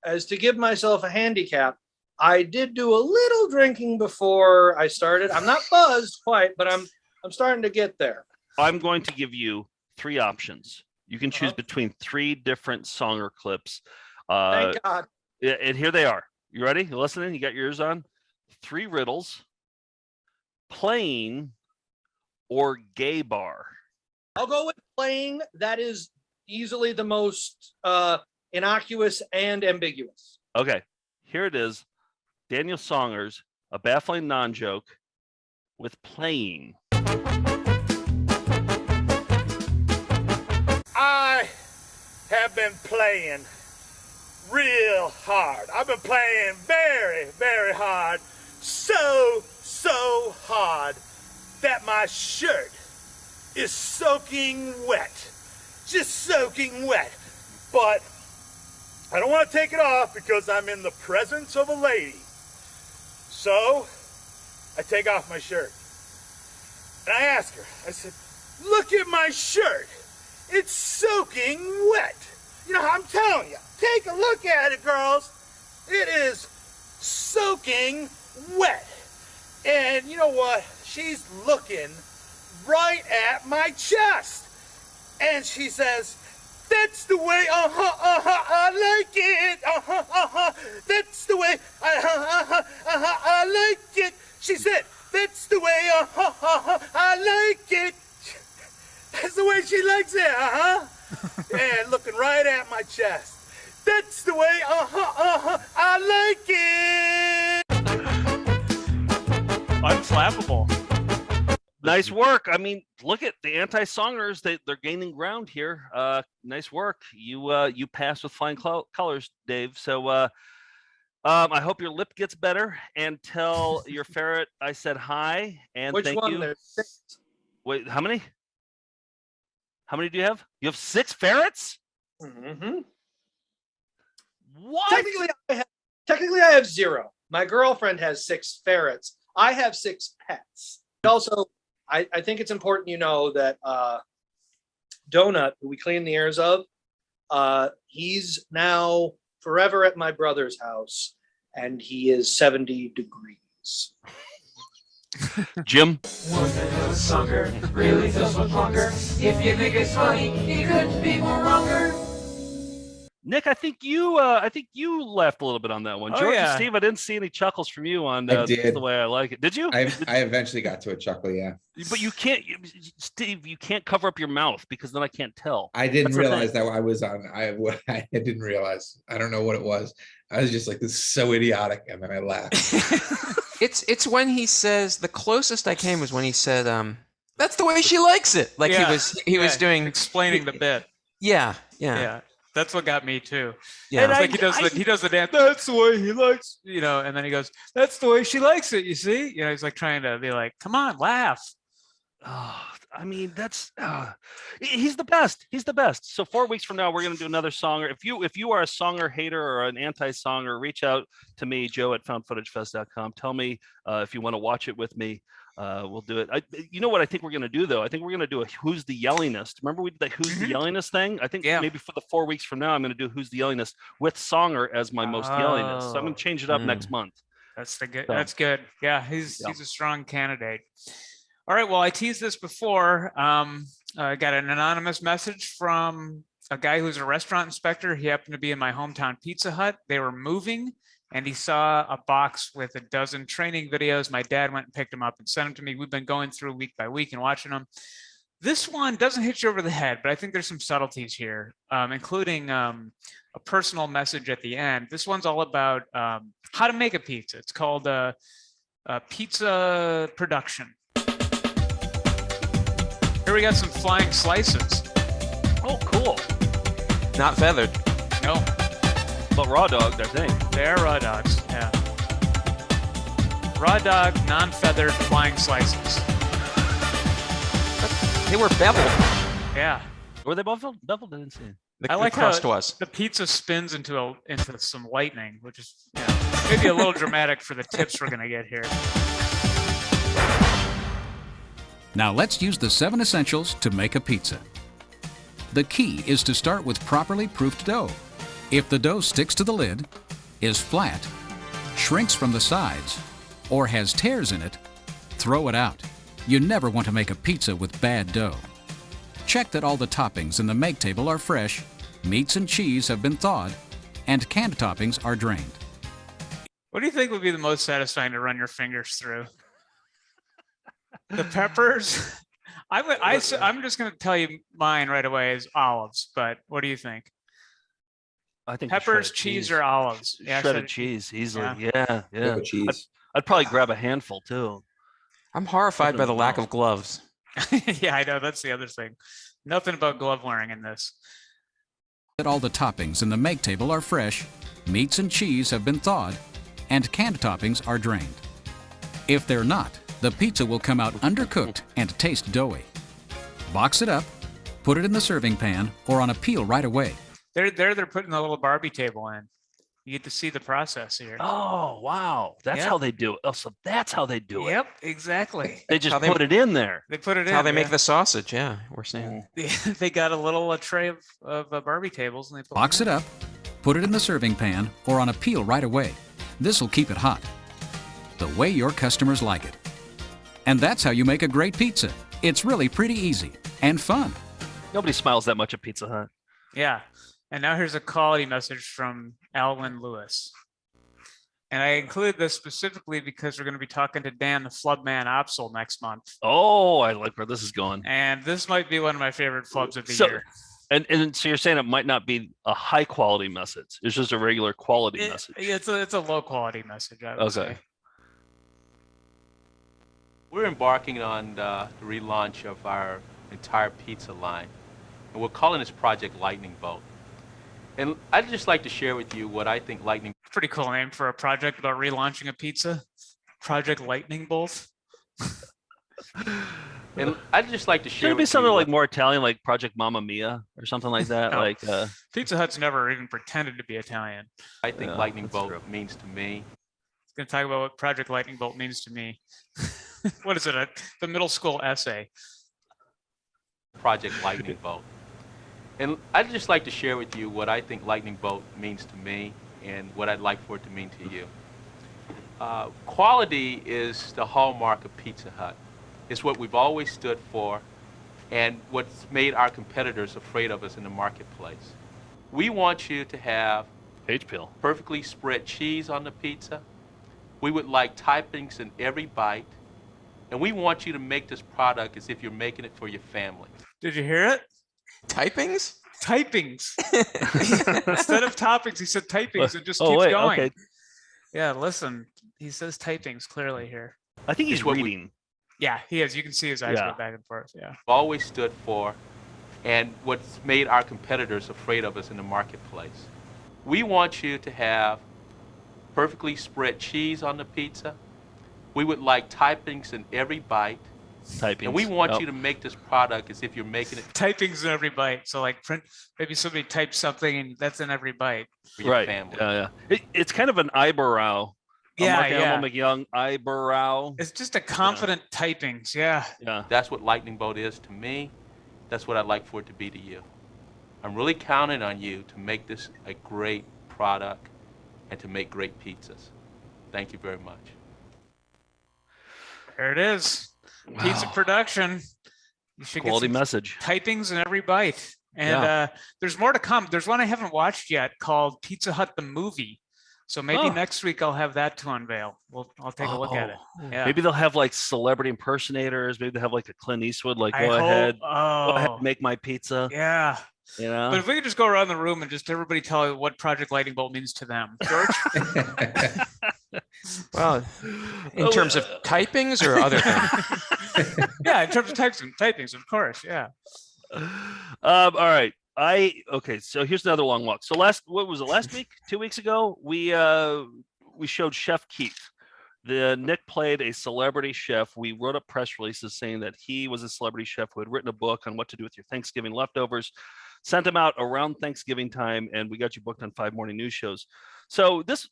as to give myself a handicap, I did do a little drinking before I started. I'm not buzzed quite, but I'm starting to get there. I'm going to give you 3 options. You can choose between 3 different Songer clips. Thank God. And here they are. You ready? You listening? You got your ears on? 3 riddles, playing, or gay bar. I'll go with playing. That is easily the most innocuous and ambiguous. Okay, here it is. Daniel Songer's A Baffling Non-Joke with playing. I have been playing real hard. I've been playing very, very hard. So hard that my shirt is soaking wet. Just soaking wet. But I don't want to take it off because I'm in the presence of a lady. So I take off my shirt. And I ask her, I said, look at my shirt. It's soaking wet. You know, I'm telling you, take a look at it, girls. It is soaking wet. And you know what? She's looking right at my chest. And she says, that's the way, I like it. That's the way, I like it. She said, that's the way, I like it. That's the way she likes it, And looking right at my chest. That's the way, I like it. Unflappable. Nice work. I mean, look at the anti-songers. They're gaining ground here. Nice work. You passed with flying colors, Dave. So I hope your lip gets better, and tell your ferret I said hi and Which thank one? you. There's 6. Wait, how many? How many do you have? You have 6 ferrets? Mm-hmm. What? Technically, I have 0. My girlfriend has 6 ferrets. I have 6 pets. Also, I think it's important you know that Donut, who we clean the ears of, he's now forever at my brother's house, and he is 70 degrees. Jim? One little sucker really feels with hunger. If you think it's funny, you couldn't be more wronger. Nick, I think you left a little bit on that one. Oh, George yeah. and Steve, I didn't see any chuckles from you on I This is did. the way I like it. Did you? I eventually got to a chuckle. Yeah. But you can't, Steve. You can't cover up your mouth because then I can't tell. I didn't That's the thing. realize that I was on. I didn't realize. I don't know what it was. I was just like, this is so idiotic, and then I laughed. It's when he says the closest I came was when he said, "That's the way she likes it." Like he was doing explaining the bit. Yeah. That's what got me too. Yeah. It's like he does the dance. That's the way he likes, and then he goes, "That's the way she likes it." You see, he's like trying to be like, "Come on, laugh." Oh, I mean, he's the best. He's the best. So 4 weeks from now, we're going to do another songer. If you are a songer hater or an anti-songer, reach out to me, Joe at foundfootagefest.com. Tell me if you want to watch it with me. We'll do it. You know what I think we're going to do, though? I think we're going to do a Who's the Yellingest. Remember we did the Who's the Yellingest thing? I think maybe for the 4 weeks from now, I'm going to do Who's the Yellingest with Songer as my most yellingest. So I'm going to change it up next month. That's good. That's good. Yeah, he's a strong candidate. All right. Well, I teased this before. I got an anonymous message from a guy who's a restaurant inspector. He happened to be in my hometown Pizza Hut. They were moving, and he saw a box with a dozen training videos. My dad went and picked them up and sent them to me. We've been going through week by week and watching them. This one doesn't hit you over the head, but I think there's some subtleties here, including a personal message at the end. This one's all about how to make a pizza. It's called pizza production. Here we got some flying slices. Oh, cool. Not feathered. No. But raw dogged, I think. They are raw dogs, yeah. Raw dog, non-feathered flying slices. They were beveled. Yeah. Were they beveled? Beveled? I didn't see. I like the crust how was. the pizza spins into some lightning, which is maybe a little dramatic for the tips we're going to get here. Now let's use the 7 essentials to make a pizza. The key is to start with properly proofed dough. If the dough sticks to the lid, is flat, shrinks from the sides, or has tears in it, throw it out. You never want to make a pizza with bad dough. Check that all the toppings in the make table are fresh, meats and cheese have been thawed, and canned toppings are drained. What do you think would be the most satisfying to run your fingers through? The peppers? I'm just going to tell you mine right away is olives, but what do you think? I think peppers, cheese, or olives? Yeah, shredded cheese, easily. Yeah. Cheese. I'd probably grab a handful too. I'm horrified by the lack of gloves. Yeah, I know. That's the other thing. Nothing about glove wearing in this. That all the toppings in the make table are fresh, meats and cheese have been thawed, and canned toppings are drained. If they're not, the pizza will come out undercooked and taste doughy. Box it up, put it in the serving pan or on a peel right away. They're putting a little Barbie table in. You get to see the process here. Oh, wow. That's how they do it. Oh, so that's how they do it. Yep, exactly. They just put it in there. They put it in. How they make the sausage, yeah, we're saying. They got a tray of Barbie tables. And they Box it up, put it in the serving pan or on a peel right away. This will keep it hot. The way your customers like it. And that's how you make a great pizza. It's really pretty easy and fun. Nobody smiles that much at Pizza Hut. Yeah. And now here's a quality message from Alwyn Lewis. And I included this specifically because we're going to be talking to Dan the Flubman Opsel next month. Oh, I like where this is going. And this might be one of my favorite flubs of the year. And so you're saying it might not be a high quality message. It's just a regular quality message. It's a low quality message, I would say. We're embarking on the relaunch of our entire pizza line, and we're calling this project Lightning Bolt. And I'd just like to share with you what I think Lightning... Pretty cool name for a project about relaunching a pizza. Project Lightning Bolt. And I'd just like to share Should it be something like more Italian, like Project Mamma Mia or something like that? No. Pizza Hut's never even pretended to be Italian. I think Lightning Bolt means to me. It's going to talk about what Project Lightning Bolt means to me. What is it? The middle school essay. Project Lightning Bolt. And I'd just like to share with you what I think Lightning Bolt means to me and what I'd like for it to mean to you. Quality is the hallmark of Pizza Hut. It's what we've always stood for and what's made our competitors afraid of us in the marketplace. We want you to have page peel, perfectly spread cheese on the pizza. We would like toppings in every bite. And we want you to make this product as if you're making it for your family. Did you hear it? Typings? Typings. Instead of toppings, he said typings and just keeps going. Okay. Yeah, listen, he says typings clearly here. I think he's reading. Yeah, he is. You can see his eyes go back and forth. Yeah. Always stood for, and what's made our competitors afraid of us in the marketplace. We want you to have perfectly spread cheese on the pizza. We would like toppings in every bite. Typings. And we want you to make this product as if you're making it. Typings in every bite. So like print, maybe somebody types something and that's in every bite. For your Right. family. Yeah. It's kind of an eyebrow. Yeah, Mark yeah. Hamill McYoung eyebrow. It's just a confident typings. Yeah. Yeah. That's what Lightning Bolt is to me. That's what I'd like for it to be to you. I'm really counting on you to make this a great product and to make great pizzas. Thank you very much. There it is. Pizza production. You should Quality get some message. typings in every bite. And there's more to come. There's one I haven't watched yet called Pizza Hut the Movie. So maybe next week I'll have that to unveil. I'll take a look at it. Yeah. Maybe they'll have like celebrity impersonators. Maybe they'll have like a Clint Eastwood, like I go hope- ahead, oh. make my pizza. Yeah. You know? But if we could just go around the room and just everybody tell what Project Lightning Bolt means to them. George? Well, in terms of typings or other things? Yeah, in terms of typings, of course. Yeah. All right. Okay. So here's another long walk. So what was it? Last week, 2 weeks ago, we showed Chef Keith. Nick played a celebrity chef. We wrote up press releases saying that he was a celebrity chef who had written a book on what to do with your Thanksgiving leftovers. Sent them out around Thanksgiving time, and we got you booked on 5 morning news shows. So this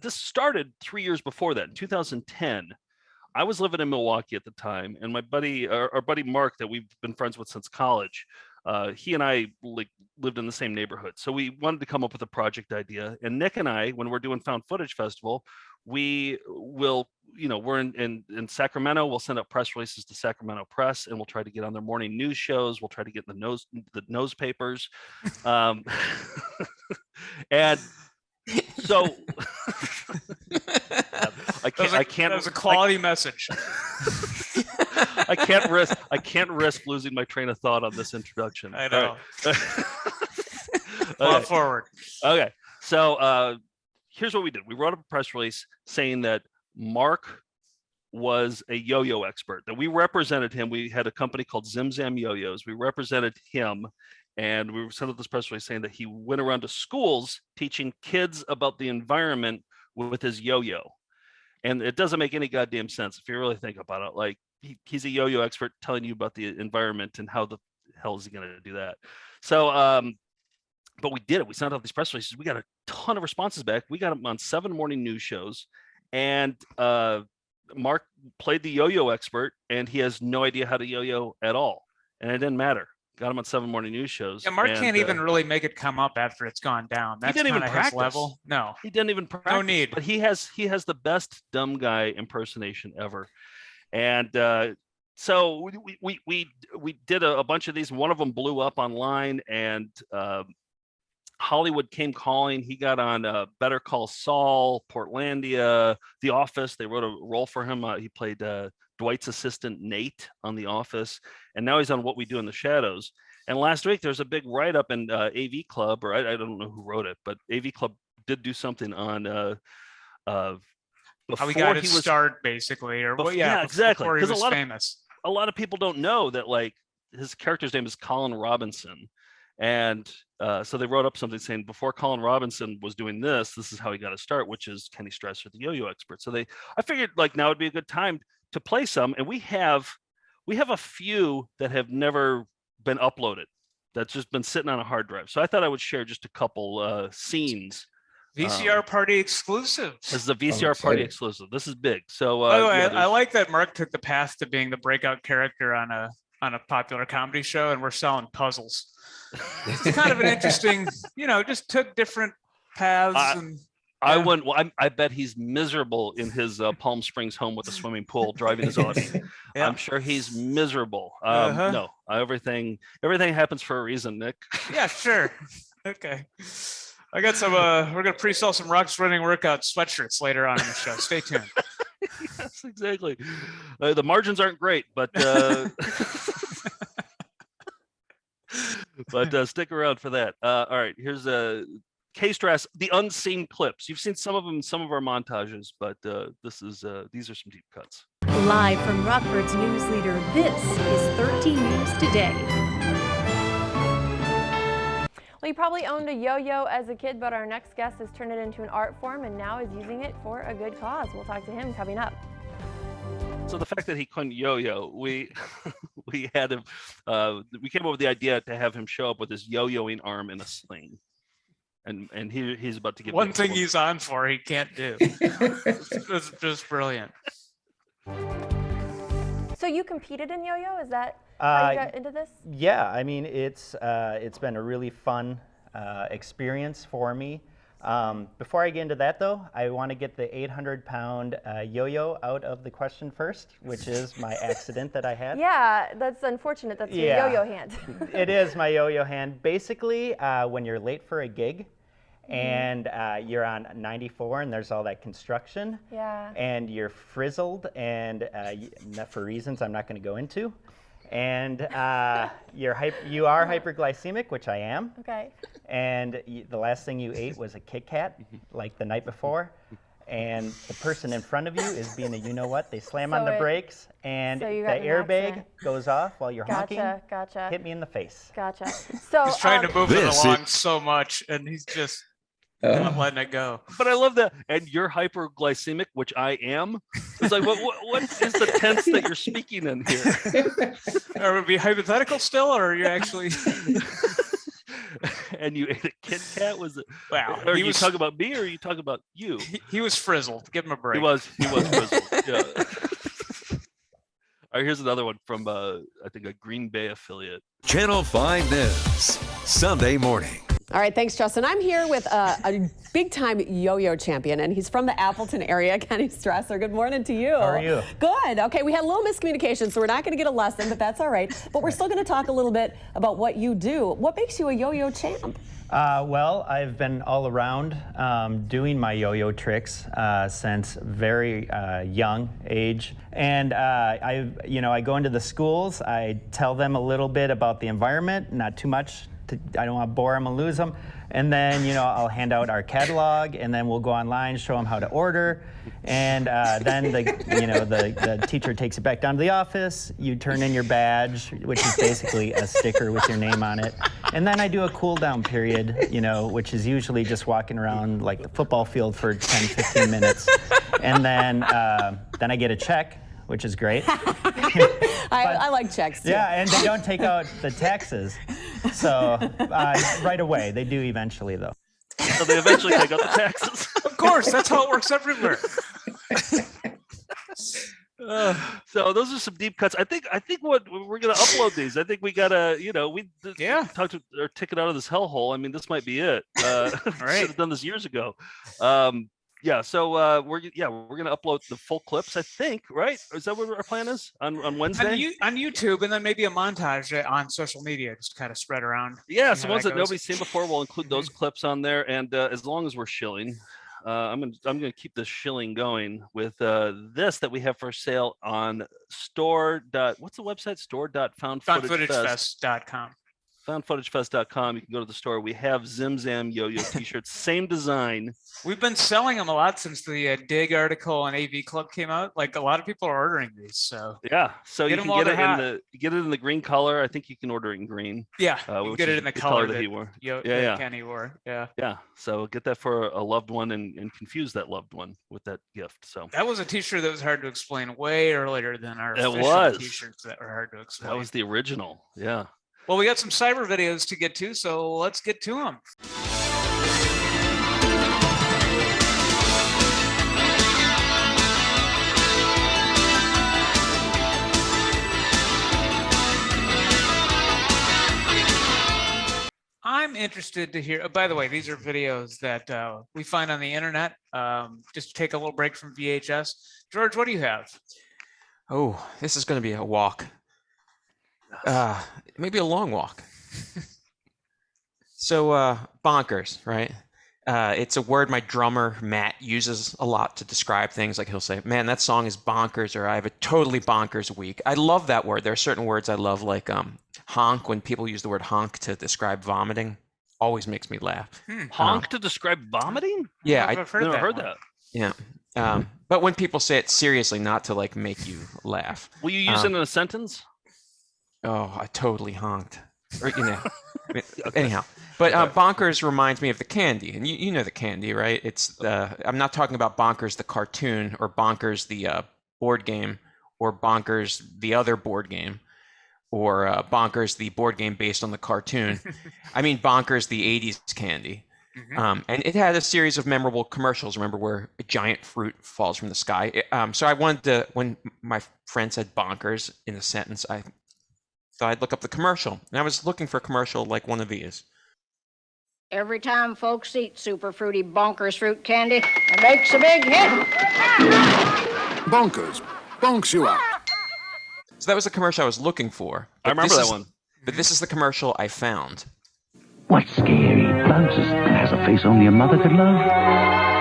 started 3 years before that, in 2010. I was living in Milwaukee at the time, and my buddy, our buddy Mark, that we've been friends with since college, he and I lived in the same neighborhood. So we wanted to come up with a project idea. And Nick and I, when we're doing Found Footage Festival, we're in Sacramento. We'll send out press releases to Sacramento Press, and we'll try to get on their morning news shows. We'll try to get in the nose papers. And so I can't. That was a quality message. I can't risk losing my train of thought on this introduction. I know. Okay. Forward. Okay. So here's what we did. We wrote up a press release saying that Mark was a yo-yo expert, that we represented him. We had a company called Zim Zam Yo-Yos. We represented him, and we sent out this press release saying that he went around to schools teaching kids about the environment with his yo-yo. And it doesn't make any goddamn sense if you really think about it. Like, he's a yo-yo expert telling you about the environment, and how the hell is he going to do that? So, but we did it. We sent out these press releases. We got a ton of responses back. We got them on 7 morning news shows, and Mark played the yo-yo expert, and he has no idea how to yo-yo at all. And it didn't matter. Got him on 7 morning news shows. Yeah, Mark can't even really make it come up after it's gone down. That's he didn't even his practice. level. No, he didn't even practice. No need. But he has the best dumb guy impersonation ever. And so we did a bunch of these. One of them blew up online, and Hollywood came calling. He got on Better Call Saul, Portlandia, The Office. They wrote a role for him. He played Dwight's assistant Nate on The Office, and now he's on What We Do in the Shadows. And last week there's a big write-up in AV Club, or I don't know who wrote it, but AV Club did do something on how he got his start, basically, or exactly. Before he was famous. A lot of people don't know that, like, his character's name is Colin Robinson. And so they wrote up something saying before Colin Robinson was doing this is how he got to start, which is Kenny Strasser, the yo-yo expert. So I figured like now would be a good time to play some. And we have a few that have never been uploaded, that's just been sitting on a hard drive. So I thought I would share just a couple scenes. VCR Party exclusive. This is a VCR Party exclusive. This is big. So by the way, I like that Mark took the path to being the breakout character on a popular comedy show, and we're selling puzzles. It's kind of an interesting, just took different paths. I bet he's miserable in his Palm Springs home with a swimming pool driving his Audi. Yeah. I'm sure he's miserable. No, everything happens for a reason, Nick. Yeah, sure. Okay. I got some. We're gonna pre-sell some Rocks Running Workout sweatshirts later on in the show. Stay tuned. Yes, exactly. The margins aren't great, but stick around for that. All right, here's K-Strass, the unseen clips. You've seen some of them in some of our montages, but these are some deep cuts. Live from Rockford's news leader, this is 13 News Today. Well, you probably owned a yo-yo as a kid, but our next guest has turned it into an art form and now is using it for a good cause. We'll talk to him coming up. So the fact that he couldn't yo-yo, we had him. We came up with the idea to have him show up with his yo-yoing arm in a sling, and he's about to give one thing he's on for. He can't do. It's just brilliant. So you competed in yo-yo? Is that how you got into this? Yeah, I mean it's been a really fun experience for me. Before I get into that though, I want to get the 800-pound yo-yo out of the question first, which is my accident that I had. Yeah, that's unfortunate. That's your yo-yo hand. It is my yo-yo hand. Basically, when you're late for a gig, and you're on 94 and there's all that construction, and you're frizzled and for reasons I'm not going to go into, and you are hyperglycemic, which I am. Okay. And the last thing you ate was a Kit Kat, like the night before, and the person in front of you is being a you-know-what. They slam on the brakes, and the airbag goes off while you're honking. Gotcha. Hit me in the face. Gotcha. So he's trying to move it along so much, and he's just not letting it go. But I love that. And you're hyperglycemic, which I am. It's like, what is the tense that you're speaking in here? Are we hypothetical still, or are you actually? And you ate a Kit Kat? Was it? Wow. Are you talking about me, or are you talking about you? He was frizzled. Give him a break. He was frizzled. Yeah. All right, here's another one from I think a Green Bay affiliate. Channel 5 News, Sunday morning. All right, thanks, Justin. I'm here with a big-time yo-yo champion, and he's from the Appleton area, Kenny Strasser. Good morning to you. How are you? Good. Okay, we had a little miscommunication, so we're not going to get a lesson, but that's all right. But we're still going to talk a little bit about what you do. What makes you a yo-yo champ? Well, I've been all around doing my yo-yo tricks since very young age, and I go into the schools. I tell them a little bit about the environment, not too much. I don't want to bore them and lose them. And then, I'll hand out our catalog, and then we'll go online, show them how to order. And then the teacher takes it back down to the office. You turn in your badge, which is basically a sticker with your name on it. And then I do a cool down period, which is usually just walking around like the football field for 10, 15 minutes. And then I get a check, which is great. I like checks too. Yeah, and they don't take out the taxes. So right away, they do eventually though. So they eventually take out the taxes. Of course, that's how it works everywhere. So those are some deep cuts. I think what we're gonna upload these. I think we gotta, talk to or ticket out of this hellhole. I mean, this might be it. Right. Should have done this years ago. So we're gonna upload the full clips. I think, right? Is that what our plan is on Wednesday? On YouTube, and then maybe a montage on social media, just kind of spread around. Yeah, so ones that nobody's seen before, we'll include those clips on there. And as long as we're shilling, I'm gonna keep this shilling going with this that we have for sale on what's the website? Store.foundfootagefest.com. Foundfootagefest.com. You can go to the store. We have Zim Zam Yo-Yo t-shirts, same design. We've been selling them a lot since the Dig article on AV Club came out. Like a lot of people are ordering these. So yeah, so you can get it in the green color. I think you can order it in green. Yeah, you can get it in the color that he wore. that Kenny wore. Yeah. Yeah. So get that for a loved one and confuse that loved one with that gift. So that was a t-shirt that was hard to explain way earlier than our official t-shirts that were hard to explain. That was the original. Yeah. Well, we got some cyber videos to get to, so let's get to them. I'm interested to hear, by the way, these are videos that we find on the internet. Just take a little break from VHS. George, what do you have? Oh, this is going to be a walk. Maybe a long walk. So bonkers, right? It's a word my drummer Matt uses a lot to describe things. Like he'll say, "Man, that song is bonkers," or "I have a totally bonkers week." I love that word. There are certain words I love, like honk. When people use the word honk to describe vomiting, always makes me laugh. Honk to describe vomiting? Yeah, I've never heard that. Yeah. But when people say it seriously, not to like make you laugh. Will you use it in a sentence? Oh, I totally honked. Or, anyhow. But Bonkers reminds me of the candy. And you know the candy, right? It's I'm not talking about Bonkers the cartoon or Bonkers the board game or Bonkers the other board game or Bonkers the board game based on the cartoon. I mean Bonkers the 80s candy. And it had a series of memorable commercials, remember, where a giant fruit falls from the sky. So I wanted to, when my friend said bonkers in a sentence, I thought I'd look up the commercial. And I was looking for a commercial like one of these. Every time folks eat super fruity bonkers fruit candy, it makes a big hit. Bonkers. Bonks you out. So that was the commercial I was looking for. I remember that one. But this is the commercial I found. What's scary? Bounces and has a face only a mother could love.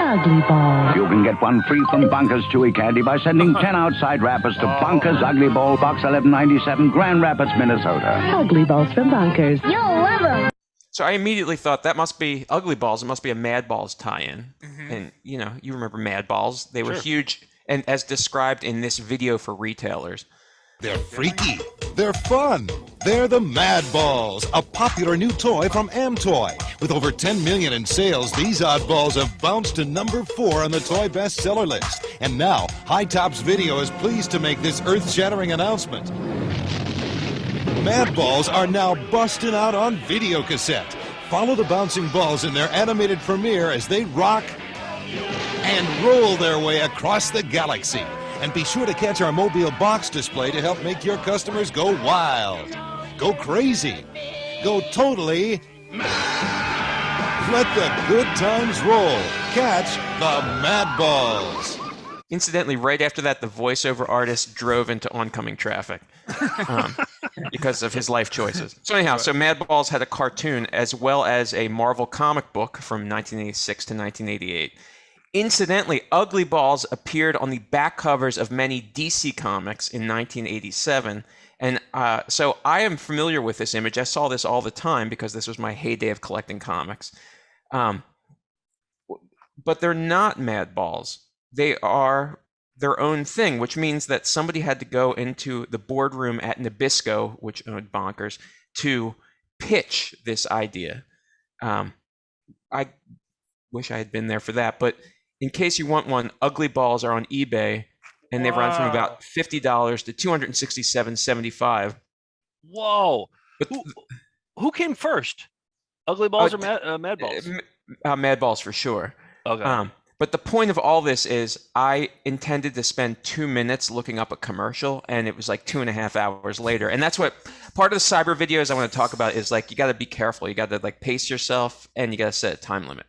Ugly Ball. You can get one free from Bonkers Chewy Candy by sending 10 outside wrappers to Bonkers Ugly Ball, Box 1197, Grand Rapids, Minnesota. Ugly Balls from Bonkers. You'll love them. So I immediately thought that must be Ugly Balls. It must be a Mad Balls tie-in. And, you remember Mad Balls. They were huge, and as described in this video for retailers. They're freaky. They're fun. They're the Mad Balls, a popular new toy from Amtoy. With over 10 million in sales, these oddballs have bounced to number 4 on the toy bestseller list. And now, High Tops Video is pleased to make this earth-shattering announcement. Mad Balls are now busting out on video cassette. Follow the bouncing balls in their animated premiere as they rock and roll their way across the galaxy. And be sure to catch our mobile box display to help make your customers go wild, go crazy, go totally mad. Let the good times roll. Catch the Mad Balls. Incidentally, right after that, the voiceover artist drove into oncoming traffic because of his life choices. So anyhow, so Mad Balls had a cartoon as well as a Marvel comic book from 1986 to 1988. Incidentally, Ugly Balls appeared on the back covers of many DC comics in 1987. And so I am familiar with this image. I saw this all the time because this was my heyday of collecting comics. But they're not Mad Balls. They are their own thing, which means that somebody had to go into the boardroom at Nabisco, which owned Bonkers, to pitch this idea. I wish I had been there for that, but in case you want one, Ugly Balls are on eBay, and they've run from about $50 to $267.75. Whoa! But who came first? Ugly Balls or Mad Balls? Mad Balls for sure. Okay. But the point of all this is I intended to spend 2 minutes looking up a commercial, and it was like 2.5 hours later. And that's what part of the cyber videos I want to talk about is, like, you got to be careful. You got to like pace yourself, and you got to set a time limit.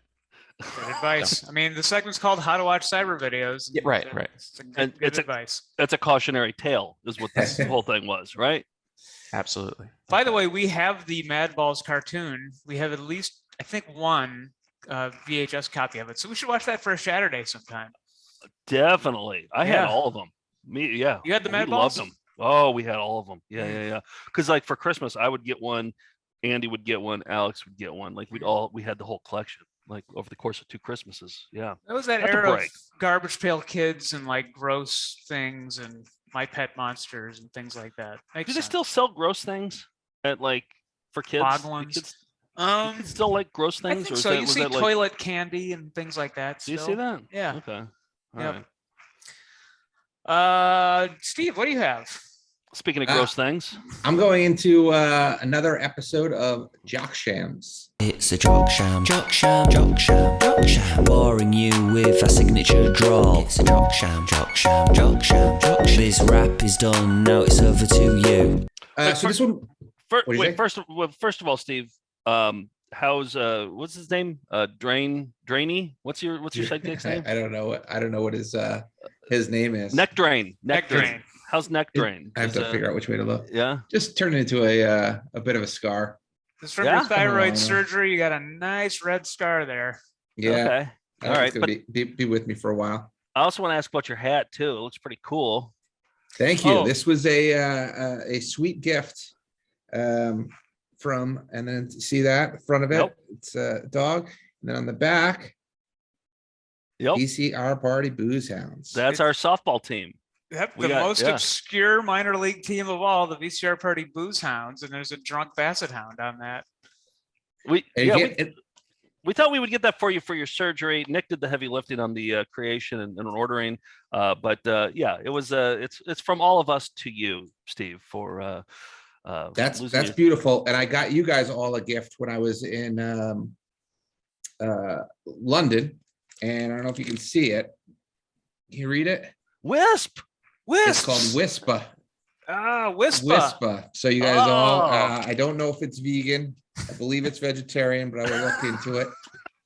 Good advice. I mean, the segment's called "How to Watch Cyber Videos." Yeah, right. It's good advice. That's a cautionary tale, is what this whole thing was, right? Absolutely. By the way, we have the Mad Balls cartoon. We have at least, I think, one VHS copy of it. So we should watch that for a Saturday sometime. Definitely. I had all of them. Yeah. You had the Mad We Balls? loved them. Oh, we had all of them. Yeah. Because like for Christmas, I would get one, Andy would get one, Alex would get one. Like we had the whole collection. Like over the course of 2 Christmases. Yeah. That was that era of Garbage Pail Kids and like gross things and My Pet Monsters and things like that. Do they still sell gross things at like for kids? Odd ones. You could still like gross things? I think so. You see toilet candy and things like that. Do you see that? Yeah. Okay. All Yep. right. Steve, what do you have? Speaking of gross things, I'm going into another episode of Jock Shams. It's a jock sham, jock sham, jock sham, jock sham. Boring you with a signature drawl. It's a jock sham, jock sham, jock sham, jock sham. This rap is done, now it's over to you. So this one. First of all, Steve, how's what's his name? Drainy? What's your sidekick's name? I don't know what his name is. Neck Drain. How's Neck Drain? I have to figure out which way to look. Yeah. Just turned into a bit of a scar. This is from Yeah? your thyroid Oh. surgery. You got a nice red scar there. Yeah. Okay. All right. It's gonna be with me for a while. I also want to ask about your hat too. It looks pretty cool. Thank you. Oh. This was a sweet gift from, and then see that the front of it. Yep. It's a dog, and then on the back, Yep. VCR Party Booze Hounds. That's our softball team. Yep, We the got- most yeah. obscure minor league team of all, the VCR Party Booze Hounds, and there's a drunk basset hound on that. We And yeah, again, we thought we would get that for you for your surgery. Nick did the heavy lifting on the creation and ordering, but yeah, it was it's from all of us to you, Steve. For that's losing you. beautiful. And I got you guys all a gift when I was in London, and I don't know if you can see it. Can you read it? Wisp. It's called Whisper. Whisper. Whisper. So you guys all, Oh. I don't know if it's vegan. I believe it's vegetarian, but I will look into it.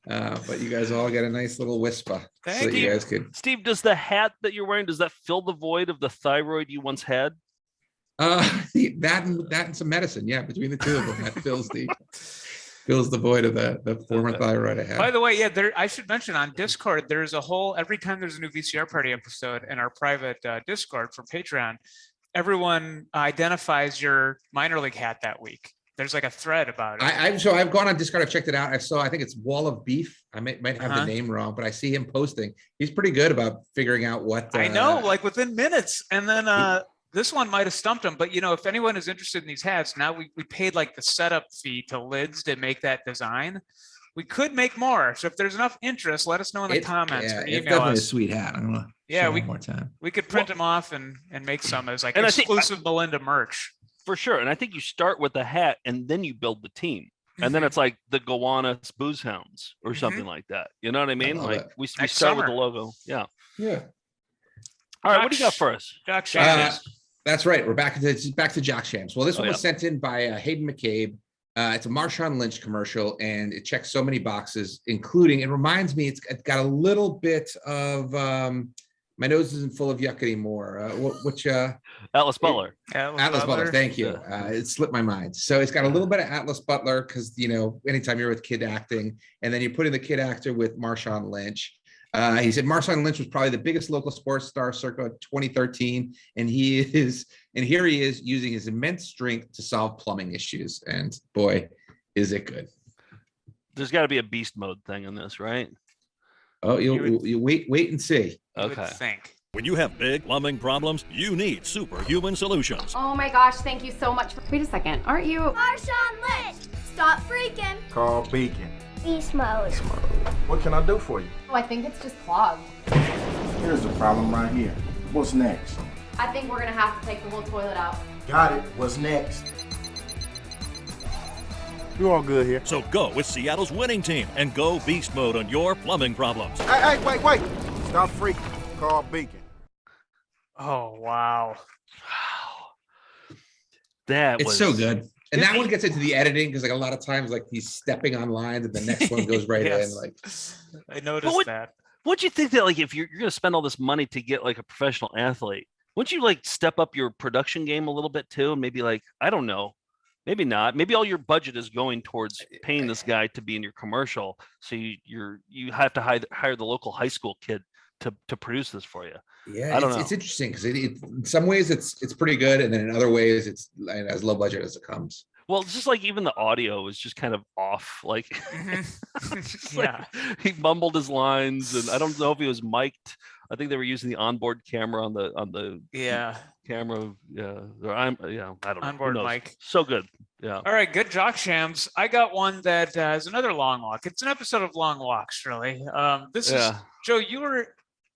But you guys all get a nice little whisper. So Thank that you you. guys could. Steve, does the hat that you're wearing, does that fill the void of the thyroid you once had? That and some medicine. Yeah, between the two of them, that fills the void of the former thyroid I had. By the way, yeah, I should mention on Discord, there's a whole, every time there's a new VCR Party episode in our private Discord for Patreon, everyone identifies your minor league hat that week. There's like a thread about it. I've gone on Discord. I've checked it out. I think it's Wall of Beef. I might have the name wrong, but I see him posting. He's pretty good about figuring out what. I know, like within minutes. And then this one might have stumped him. But, you know, if anyone is interested in these hats, now we paid like the setup fee to Lids to make that design. We could make more. So if there's enough interest, let us know in the comments. Yeah, or it's email definitely a us. sweet hat. I don't know. Yeah, one more time. We could print them off and make some as like And I think- exclusive Melinda merch. For sure. And I think you start with the hat and then you build the team. And then it's like the Gowanus Booze Hounds or something like that. You know what I mean? love Like it. we Next start with the summer. logo. Yeah. Yeah. All right. What do you got for us? Jock Shams. That's right. We're back to Jock Shams. Well, this one Oh, was sent in by Hayden McCabe. It's a Marshawn Lynch commercial, and it checks so many boxes, including, it reminds me, it's got a little bit of my nose isn't full of yuck anymore. Which Atlas Butler. Atlas Butler. Thank you. It slipped my mind. So it's got a little bit of Atlas Butler because, you know, anytime you're with kid acting, and then you put in the kid actor with Marshawn Lynch. He said Marshawn Lynch was probably the biggest local sports star circa 2013, and here he is using his immense strength to solve plumbing issues. And boy, is it good! There's got to be a beast mode thing in this, right? Oh, you wait and see. Okay. Think. When you have big plumbing problems, you need superhuman solutions. Oh my gosh, thank you so much. Wait a second, aren't you? Marshawn Lynch, stop freaking. Call Beacon. Beast mode. What can I do for you? Oh, I think it's just clogged. Here's the problem right here. What's next? I think we're gonna have to take the whole toilet out. Got it. What's next? You're all good here. So go with Seattle's winning team and go beast mode on your plumbing problems. Hey, wait. Stop freaking. Call Beacon. Oh, wow. It's so good. And that one gets into the editing because, like, a lot of times, like, he's stepping on lines and the next one goes right Yes. in. Like, I noticed that. What'd you think that, like, if you're going to spend all this money to get like a professional athlete, wouldn't you like step up your production game a little bit too? And maybe like, I don't know, maybe not. Maybe all your budget is going towards paying this guy to be in your commercial. So you have to hire the local high school kid to produce this for you. yeah, I don't know. it's interesting because in some ways it's pretty good, and then in other ways it's as low budget as it comes. Well, it's just like even the audio is just kind of off. Like, it's just like he mumbled his lines, and I don't know if he was mic'd. I think they were using the onboard camera on the camera. Yeah, I don't know. Who Onboard knows? mic. So good. Yeah. All right, good Jock Shams. I got one that is another long walk. It's an episode of Long Walks, really. This is Joe. You were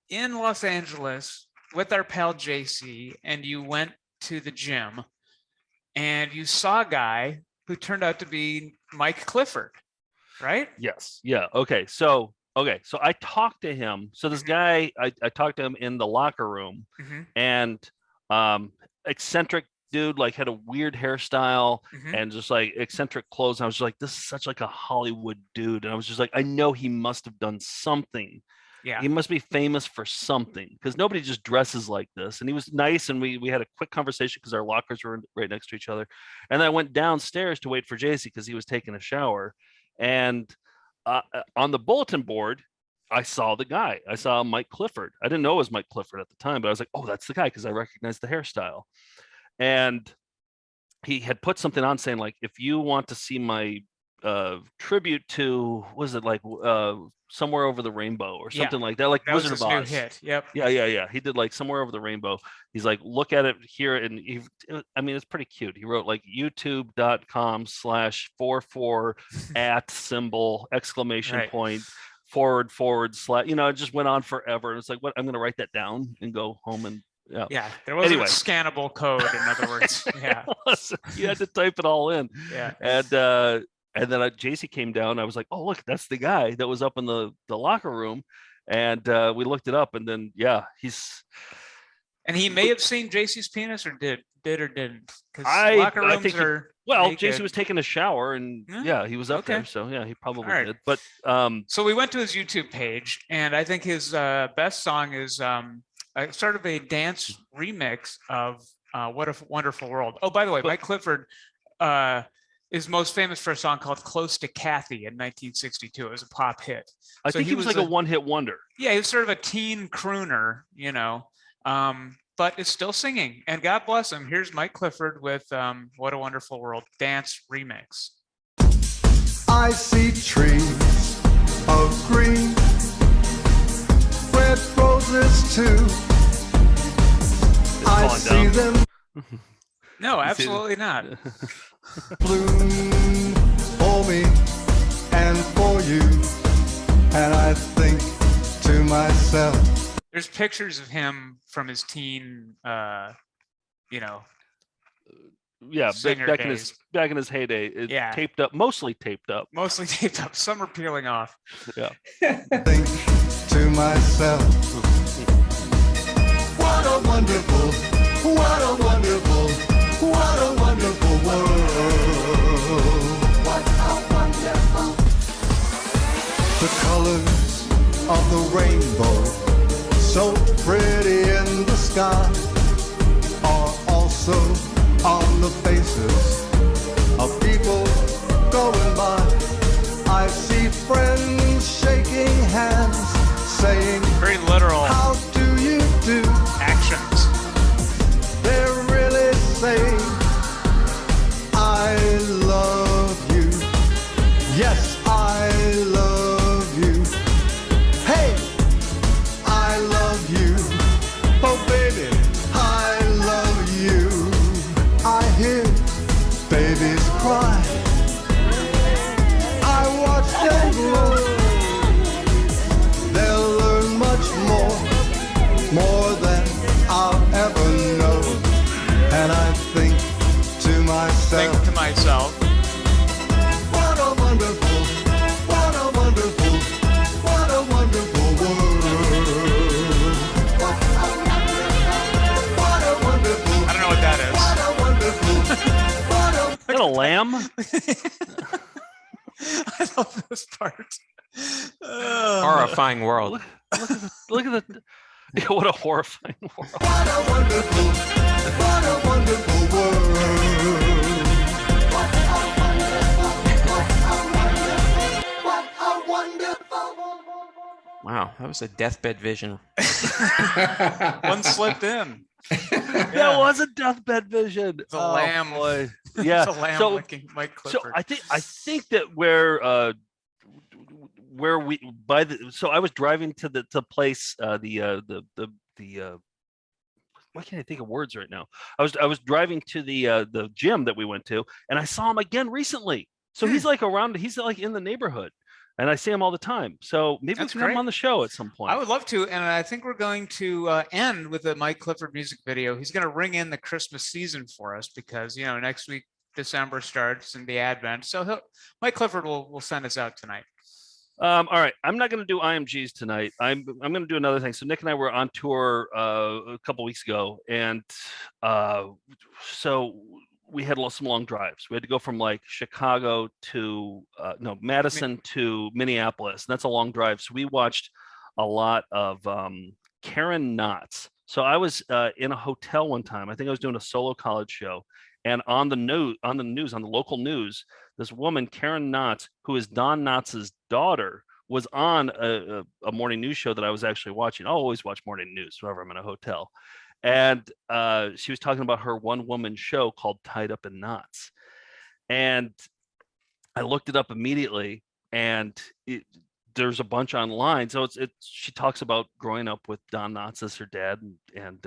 in Los Angeles with our pal JC, and you went to the gym, and you saw a guy who turned out to be Mike Clifford, right? Yes. Yeah. Okay. So I talked to him. So this guy, I talked to him in the locker room, and eccentric dude, like had a weird hairstyle and just like eccentric clothes. And I was just like, this is such like a Hollywood dude. And I was just like, I know he must have done something Yeah. He must be famous for something because nobody just dresses like this. And he was nice, and we had a quick conversation because our lockers were right next to each other. And then I went downstairs to wait for JC because he was taking a shower. And on the bulletin board, I saw the guy. I saw Mike Clifford. I didn't know it was Mike Clifford at the time, but I was like, oh, that's the guy because I recognized the hairstyle. And he had put something on saying, like, if you want to see my tribute to, was it like Somewhere Over the Rainbow or something like that, like That was Wizard his of new Oz. hit. Yep. Yeah. He did like Somewhere Over the Rainbow. He's like, look at it here. And I mean, it's pretty cute. He wrote like youtube.com/44 !! You know, it just went on forever. And it's like, what? I'm going to write that down and go home and Yeah, there wasn't Anyway. a scannable code, in other words. Yeah. You had to type it all in. Yeah. And then JC came down. I was like, oh, look, that's the guy that was up in the locker room. And we looked it up, and then he's. And he may have seen JC's penis, or did or didn't, because I locker rooms think are. Well, naked. JC was taking a shower, and he was up there, so he probably All right. did. But So we went to his YouTube page, and I think his best song is sort of a dance remix of "What a Wonderful World." Oh, by the way, Mike Clifford is most famous for a song called "Close to Kathy" in 1962. It was a pop hit. I think he was like a one-hit wonder. Yeah, he was sort of a teen crooner, you know, but is still singing. And God bless him. Here's Mike Clifford with "What a Wonderful World" dance remix. I see trees of green, red roses too. I see them No, absolutely not. bloom for me and for you, and I think to myself. There's pictures of him from his teen, you know. Singer back days. in his heyday. Taped up, mostly taped up. Mostly taped up. Some are peeling off. Yeah. Think to myself, what a wonderful, what a wonderful, what a wonderful world. What a wonderful. The colors of the rainbow, so pretty in the sky, are also on the faces of people going by. I see friends shaking hands, saying, very literal. How do you do? Actions. They're really saying, I love you. Yes, I love you. Hey, I love you. Oh, baby, I love you. I hear babies cry. I watch them grow. They'll learn much more than I'll ever know. And I think to myself, what a wonderful, what a wonderful, what a wonderful world. What a wonderful. I don't know what that is. Is that a lamb? I love this part. Horrifying world. Look at the. Yeah, what a horrifying world. What a wonderful world. What a wonderful. Wow, that was a deathbed vision. One slipped in. That was a deathbed vision. It's a lamb. Boy. Yeah. It's a lamb so, licking Mike Clifford. So I think that where we so I was driving to the place why can't I think of words right now? I was driving to the gym that we went to, and I saw him again recently. So he's like around. He's like in the neighborhood, and I see him all the time. So maybe we can have him on the show at some point. I would love to, and I think we're going to end with a Mike Clifford music video. He's going to ring in the Christmas season for us because next week December starts and the Advent. So Mike Clifford will send us out tonight. All right, I'm not going to do IMGs tonight. I'm going to do another thing. So Nick and I were on tour a couple weeks ago, and so we had some long drives. We had to go from like Chicago to Madison to Minneapolis, and that's a long drive. So we watched a lot of Karen Knotts. So I was in a hotel one time. I think I was doing a solo college show, and on the local news, this woman, Karen Knotts, who is Don Knotts' daughter, was on a morning news show that I was actually watching. I'll always watch morning news whenever I'm in a hotel. And she was talking about her one-woman show called Tied Up in Knots. And I looked it up immediately, and there's a bunch online. So she talks about growing up with Don Knotts as her dad, and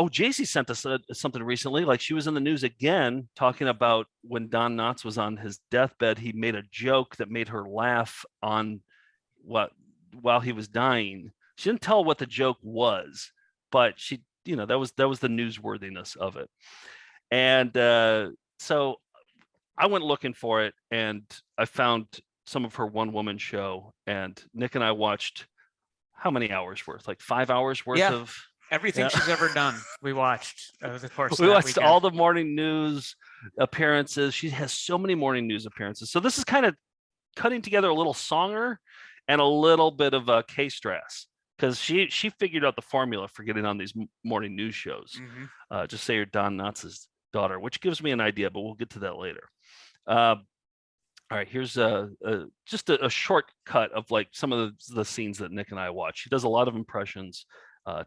JC sent us something recently. Like, she was in the news again talking about when Don Knotts was on his deathbed, he made a joke that made her laugh while he was dying. She didn't tell what the joke was, but she, that was the newsworthiness of it. And so I went looking for it, and I found some of her one-woman show, and Nick and I watched how many hours worth? Like 5 hours worth of everything she's ever done. We watched over the course. We watched all the morning news appearances. She has so many morning news appearances. So this is kind of cutting together a little songer and a little bit of a K-Strass, because she figured out the formula for getting on these morning news shows. Just say you're Don Knotts' daughter, which gives me an idea, but we'll get to that later. All right, here's just a short cut of like some of the scenes that Nick and I watched. She does a lot of impressions.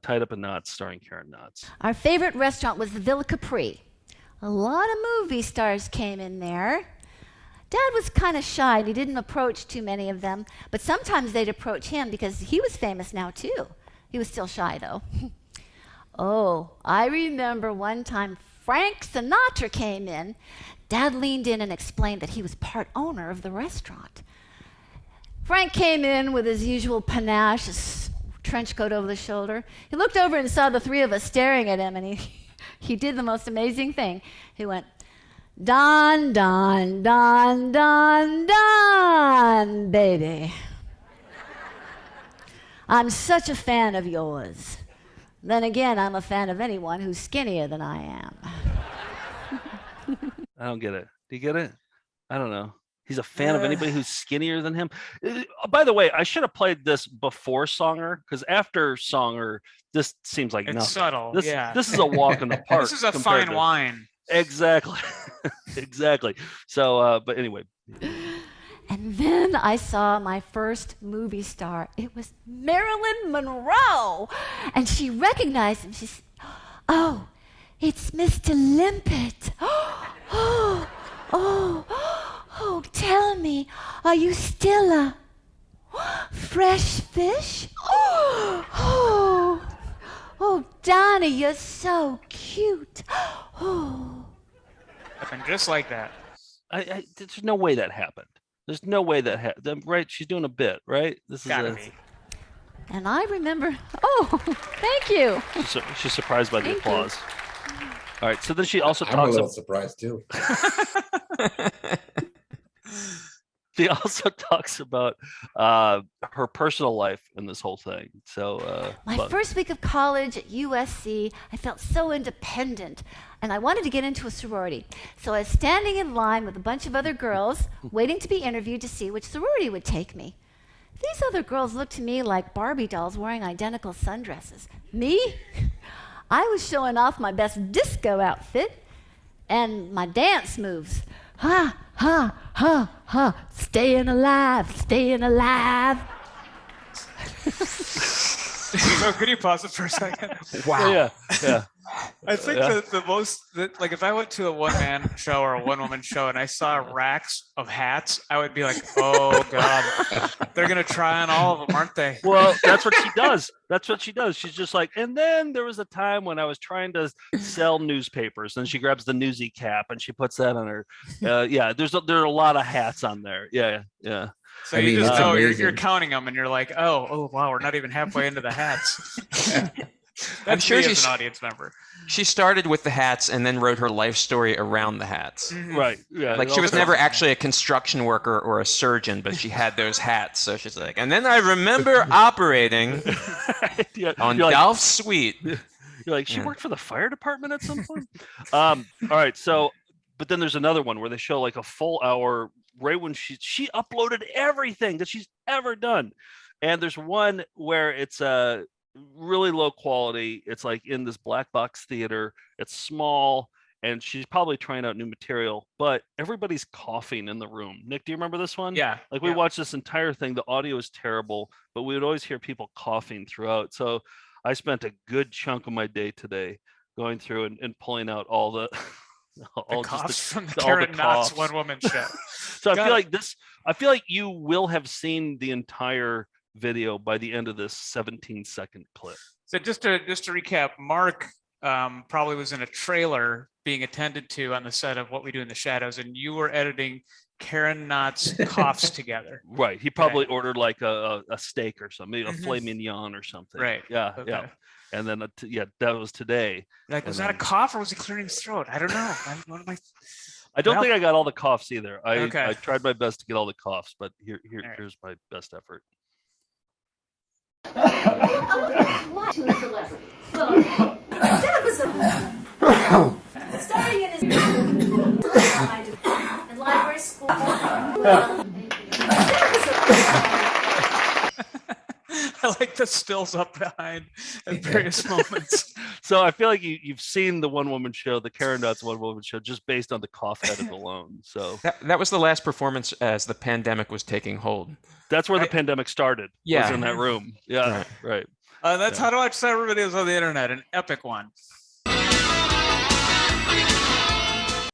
Tied Up in Knots, starring Karen Knotts. Our favorite restaurant was the Villa Capri. A lot of movie stars came in there. Dad was kind of shy, and he didn't approach too many of them, but sometimes they'd approach him because he was famous now too. He was still shy though. Oh, I remember one time Frank Sinatra came in. Dad leaned in and explained that he was part owner of the restaurant. Frank came in with his usual panache, his trench coat over the shoulder. He looked over and saw the three of us staring at him, and he did the most amazing thing. He went, "Don, Don, Don, Don, Don, baby. I'm such a fan of yours. Then again, I'm a fan of anyone who's skinnier than I am." I don't get it. Do you get it? I don't know. He's a fan of anybody who's skinnier than him. By the way, I should have played this before Songer, because after Songer, this seems like it's nothing. Subtle. This is a walk in the park. This is a fine wine. Exactly. Exactly. So, but anyway. And then I saw my first movie star. It was Marilyn Monroe. And she recognized him. She said, "Oh, it's Mr. Limpet. Oh, tell me, are you still a fresh fish? Oh, Donnie, you're so cute. Oh." Happened just like that. There's no way that happened. There's no way that happened. Right? She's doing a bit, right? This Gotta be. And I remember, thank you. She's surprised by the applause. All right, so then she also I'm a little surprised too. She also talks about her personal life in this whole thing. So my first week of college at USC, I felt so independent, and I wanted to get into a sorority. So I was standing in line with a bunch of other girls, waiting to be interviewed to see which sorority would take me. These other girls looked to me like Barbie dolls wearing identical sundresses. Me? I was showing off my best disco outfit and my dance moves. Ha, ha, ha, ha, staying alive, staying alive. So could you pause it for a second? Wow. Yeah. I think like if I went to a one-man show or a one-woman show and I saw racks of hats, I would be like, oh God, they're gonna try on all of them, aren't they? Well, that's what she does. That's what she does. She's just like, and then there was a time when I was trying to sell newspapers, and she grabs the newsy cap and she puts that on her. Yeah, there are a lot of hats on there. Yeah. So you just know you're counting them, and you're like, oh wow, we're not even halfway into the hats. I'm sure she's an audience member. She started with the hats and then wrote her life story around the hats. Mm-hmm. Right. Yeah. Like she was never actually a construction worker or a surgeon, but she had those hats. So she's like, and then I remember operating on Dolph's suite. You're like, she worked for the fire department at some point. All right. So, but then there's another one where they show like a full hour right when she uploaded everything that she's ever done. And there's one where it's really low quality. It's like in this black box theater. It's small, and she's probably trying out new material, but everybody's coughing in the room. Nick, do you remember this one? Yeah. Like we watched this entire thing. The audio is terrible, but we would always hear people coughing throughout. So I spent a good chunk of my day today going through and pulling out all the coughs from the Karen Knott's one woman show. So I feel like you will have seen the entire video by the end of this 17-second clip. So just to recap, Mark probably was in a trailer being attended to on the set of What We Do in the Shadows, and you were editing Karen Knott's coughs together. Right. He probably ordered like a steak or something, maybe a filet mignon or something. Right. Yeah. Okay. Yeah. And then that was today. Like, was that a cough or was he clearing his throat? I don't know. I don't think I got all the coughs either. I tried my best to get all the coughs, but here's my best effort. Starting in his and library school. I like the stills up behind at various moments. So I feel like you've seen the one woman show, the Karen Knott's one woman show, just based on the cough edit alone. So that was the last performance as the pandemic was taking hold. That's where the pandemic started. Yeah. Was in that room. Yeah. Right. That's how to watch cyber videos on the internet. An epic one.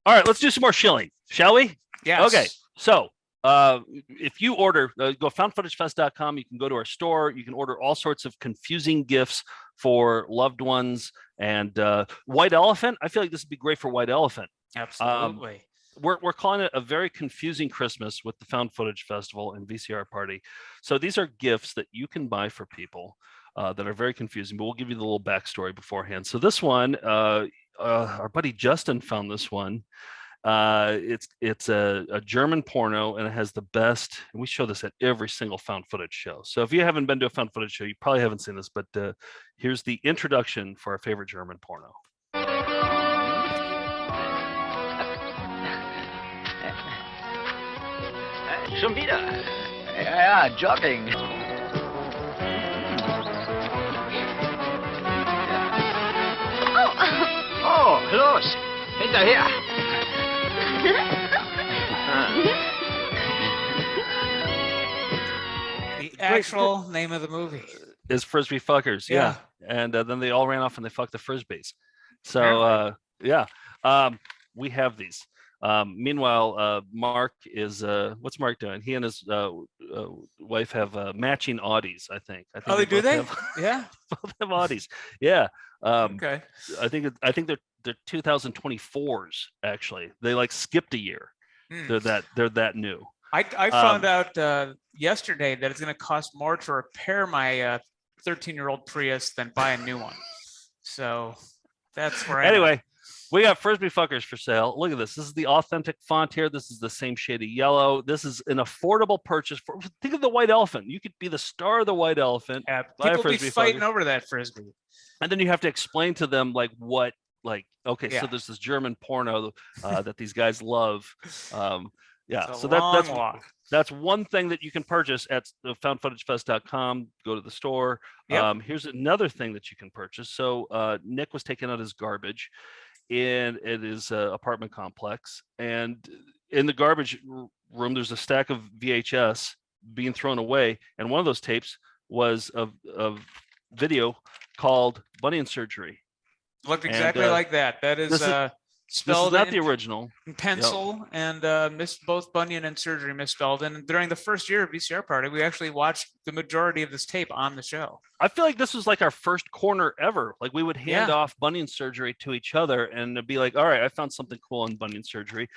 All right, let's do some more shilling, shall we? Yes. Okay. So if you order, go foundfootagefest.com. You can go to our store. You can order all sorts of confusing gifts for loved ones. And White Elephant, I feel like this would be great for White Elephant. Absolutely. We're calling it a very confusing Christmas with the Found Footage Festival and VCR Party. So these are gifts that you can buy for people that are very confusing, but we'll give you the little backstory beforehand. So this one, our buddy Justin found this one. It's a German porno, and it has the best, and we show this at every single found footage show. So if you haven't been to a found footage show, you probably haven't seen this, but here's the introduction for our favorite German porno. Schon wieder. Ja, jogging. Oh, los, hinterher. The actual name of the movie is Frisbee Fuckers. Yeah. And then they all ran off and they fucked the Frisbees. So we have these. Meanwhile, Mark is what's Mark doing? He and his wife have matching Audis, I think. Oh, do they? Yeah. Both have Audis. Yeah. Okay. I think they're 2024s actually. They like skipped a year. They're that new. I found out yesterday that it's going to cost more to repair my 13-year-old Prius than buy a new one. So that's where anyway. We got Frisbee Fuckers for sale. Look at this. This is the authentic font here. This is the same shade of yellow. This is an affordable purchase. Think of the White Elephant. You could be the star of the White Elephant. Yeah, people be fighting over that Frisbee. And then you have to explain to them so there's this German porno that these guys love. So that's one thing that you can purchase at foundfootagefest.com. Go to the store. Yep. Here's another thing that you can purchase. So Nick was taking out his garbage in his apartment complex, and in the garbage room there's a stack of VHS being thrown away, and one of those tapes was of video called Bunny and Surgery. Looked exactly like that. That is spelled not the original in pencil. Yep. And missed both Bunyan and Surgery misspelled. And during the first year of VCR Party, we actually watched the majority of this tape on the show. I feel like this was like our first corner ever. Like we would hand off Bunyan Surgery to each other and it'd be like, all right, I found something cool on Bunyan Surgery.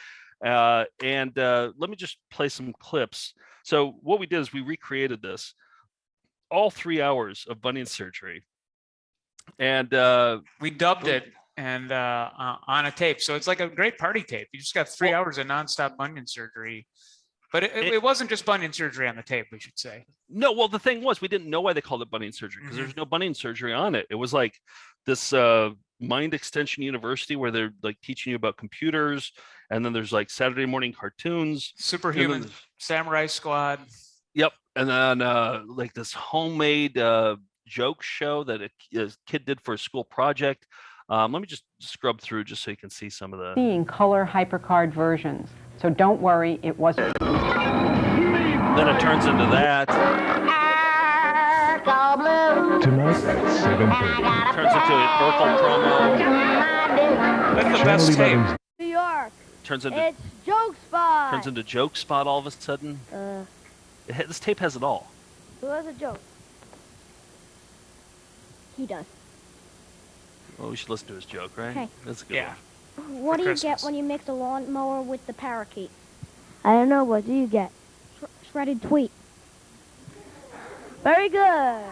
Let me just play some clips. So what we did is we recreated this, all 3 hours of Bunyan Surgery. And we dubbed it and on a tape. So it's like a great party tape. You just got 3 hours of nonstop Bunyan Surgery. But it wasn't just Bunyan Surgery on the tape, we should say. No, well, the thing was, we didn't know why they called it Bunyan Surgery because there's no Bunyan Surgery on it. It was like this mind extension university where they're like teaching you about computers And then there's like Saturday morning cartoons, Superhuman Samurai Squad. Yep. And then like this homemade joke show that a kid did for a school project. Let me just scrub through just so you can see some of the Seeing color hypercard versions. So don't worry, it wasn't. Then it turns into that. Tonight at 7:30. Turns into an Urkel promo. That's the best tape. New York. Turns into It's Joke Spot. turns into Joke Spot all of a sudden. This tape has it all. Who has a joke? He does. Well, we should listen to his joke, right? Okay. That's a good Yeah. one. What do you get when you mix a lawnmower with the parakeet? I don't know. What do you get? Shredded tweet. Very good.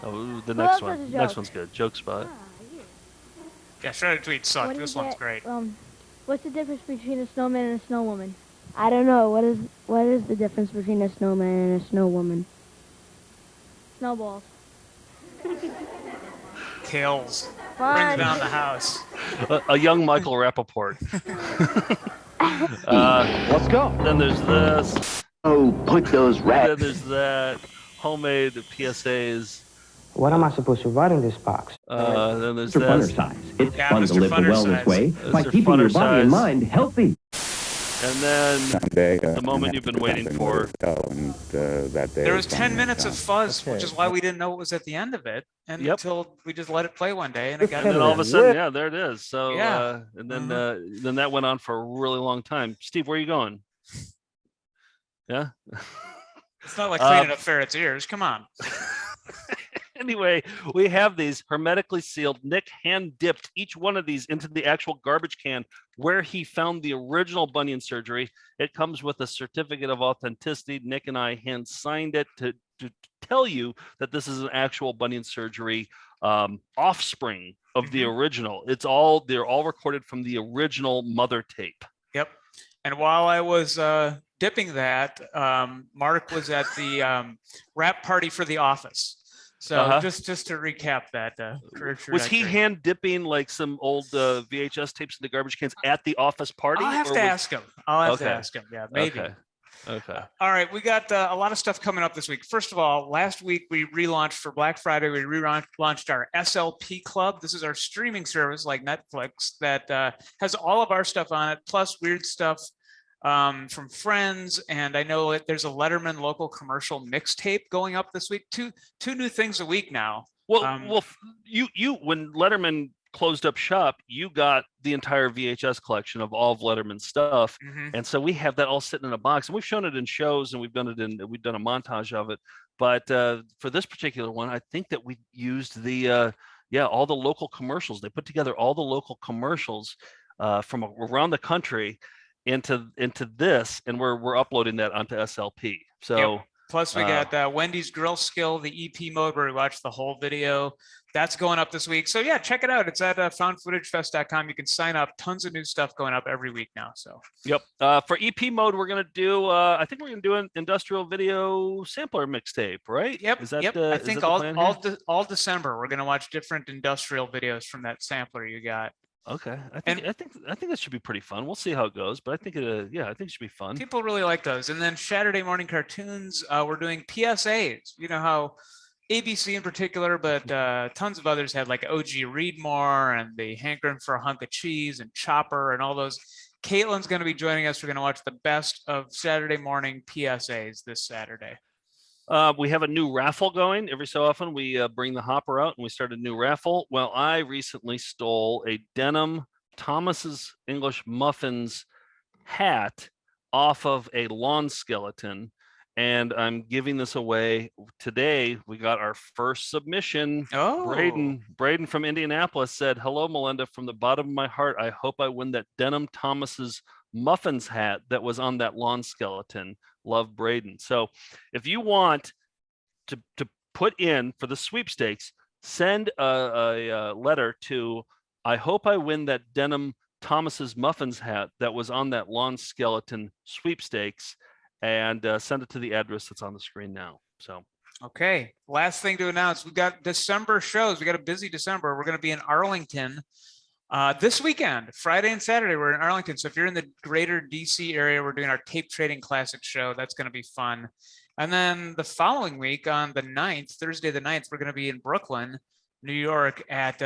Oh, the Who next else one. has a Next joke? one's good. Joke Spot. Yeah, Shredded Tweet sucked. What do you This one's get, great. What's the difference between a snowman and a snow woman? I don't know. What is the difference between a snowman and a snow woman? Snowballs. Kills. Fun. Brings down the house. A young Michael Rappaport. Let's go. Then there's this. Oh, put those Then there's that. Homemade PSAs. What am I supposed to write in this box? Then there's Mr. this. Funner size. It's Yeah, fun Mr. to live the Funner wellness size. way by Mr. keeping your Funner body and size. mind healthy. And then the moment you've been waiting for. There was 10 minutes of fuzz, which is why we didn't know what was at the end of it, and Yep. until we just let it play one day, and it got. And then all of a sudden, yeah, there it is. So, Yeah. and then that went on for a really long time. Steve, where are you going? Yeah. It's not like cleaning a ferret's ears. Come on. Anyway, we have these hermetically sealed. Nick hand dipped each one of these into the actual garbage can where he found the original bunion surgery. It comes with a certificate of authenticity. Nick and I hand signed it to tell you that this is an actual bunion surgery offspring of the original. They're all recorded from the original mother tape. Yep. And while I was dipping that, Mark was at the wrap party for The Office. So just to recap that. Was he hand dipping like some old VHS tapes in the garbage cans at the office party? I'll have to ask him. Yeah, maybe. Okay. All right, we got a lot of stuff coming up this week. First of all, last week we relaunched for Black Friday. We relaunched our SLP Club. This is our streaming service like Netflix that has all of our stuff on it, plus weird stuff from friends. And I know that there's a Letterman local commercial mixtape going up this week. Two new things a week now. Well, you when Letterman closed up shop, you got the entire VHS collection of all of Letterman's stuff, and so we have that all sitting in a box, and we've shown it in shows, and we've done a montage of it. But for this particular one, I think that we used all the local commercials. They put together all the local commercials from around the country into this, and we're uploading that onto SLP. So. Yep. Plus, we got Wendy's Grill Skill, the EP mode where we watch the whole video. That's going up this week. So, yeah, check it out. It's at foundfootagefest.com. You can sign up. Tons of new stuff going up every week now. So, yep. For EP mode, we're going to do, I think we're going to do an industrial video sampler mixtape, right? Yep. Is that, yep. I think all December, we're going to watch different industrial videos from that sampler you got. Okay, I think that should be pretty fun. We'll see how it goes, but I think it should be fun. People really like those. And then Saturday morning cartoons, we're doing PSAs. You know how ABC in particular, but tons of others had like OG Readmore and the Hankering for a Hunk of Cheese and Chopper and all those. Caitlin's going to be joining us. We're going to watch the best of Saturday morning PSAs this Saturday. We have a new raffle going. Every so often we bring the hopper out and we start a new raffle. Well, I recently stole a denim Thomas's English Muffins hat off of a lawn skeleton, and I'm giving this away today. We got our first submission. Braden from Indianapolis said, "Hello, Melinda. From the bottom of my heart, I hope I win that denim Thomas's Muffins hat that was on that lawn skeleton. Love, Braden." So if you want to put in for the sweepstakes, send a letter to "I hope I win that denim Thomas's Muffins hat that was on that lawn skeleton sweepstakes," and send it to the address that's on the screen now. So okay, last thing to announce, we got December shows. We got a busy December. We're going to be in Arlington This weekend, Friday and Saturday, we're in Arlington. So if you're in the greater DC area, we're doing our Tape Trading Classic show. That's going to be fun. And then the following week on the 9th, Thursday the 9th, we're going to be in Brooklyn, New York at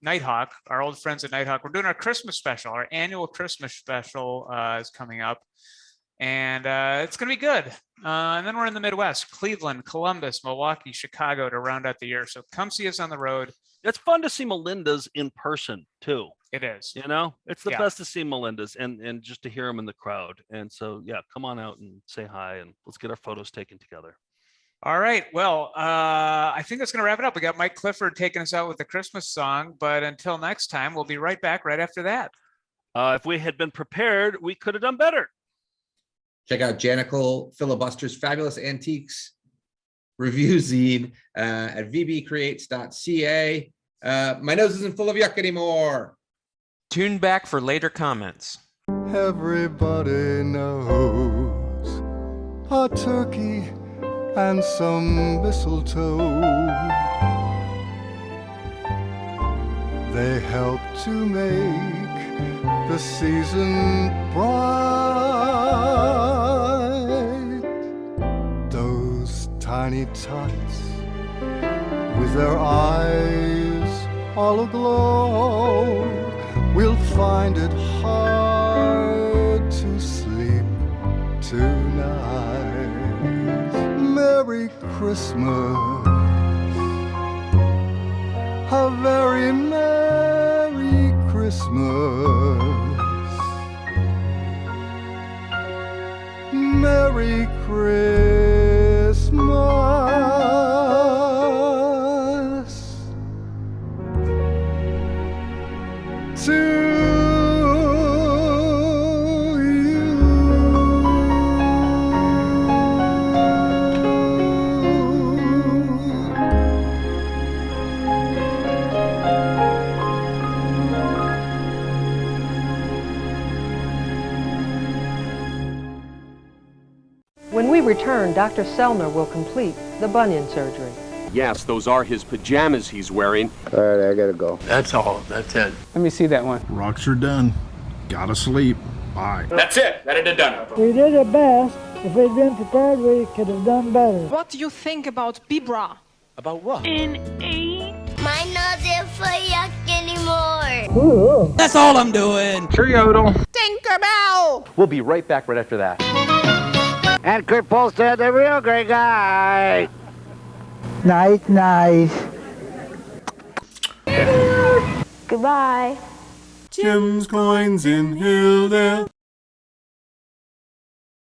Nighthawk, our old friends at Nighthawk. We're doing our Christmas special. Our annual Christmas special is coming up. And it's going to be good. And then we're in the Midwest, Cleveland, Columbus, Milwaukee, Chicago to round out the year. So come see us on the road. It's fun to see Melinda's in person too. It is. You know, it's the Yeah. best to see Melinda's and just to hear them in the crowd. And so, yeah, come on out and say hi and let's get our photos taken together. All right. Well, I think that's going to wrap it up. We got Mike Clifford taking us out with the Christmas song. But until next time, we'll be right back right after that. If we had been prepared, we could have done better. Check out Janicle Filibuster's Fabulous Antiques review zine at vbcreates.ca. My nose isn't full of yuck anymore. Tune back for later comments. Everybody knows a turkey and some mistletoe. They help to make the season bright. Those tiny tots with their eyes all aglow will find it hard to sleep tonight. Merry Christmas, a very Merry Christmas. Merry Christmas to you. When we return, Dr. Selner will complete the bunion surgery. Yes, those are his pajamas he's wearing. All right, I gotta go. That's all. That's it. Let me see that one. Rocks are done. Gotta sleep. Bye. That's it. That it done. We did our best. If we'd been prepared, we could have done better. What do you think about Bibra? About what? My nose isn't for yuck anymore. Ooh. That's all I'm doing. Cheerio. Tinkerbell! We'll be right back right after that. And Kurt Polstead, the real great guy. Nice, nice. Goodbye. Jim's coins in Hilldale.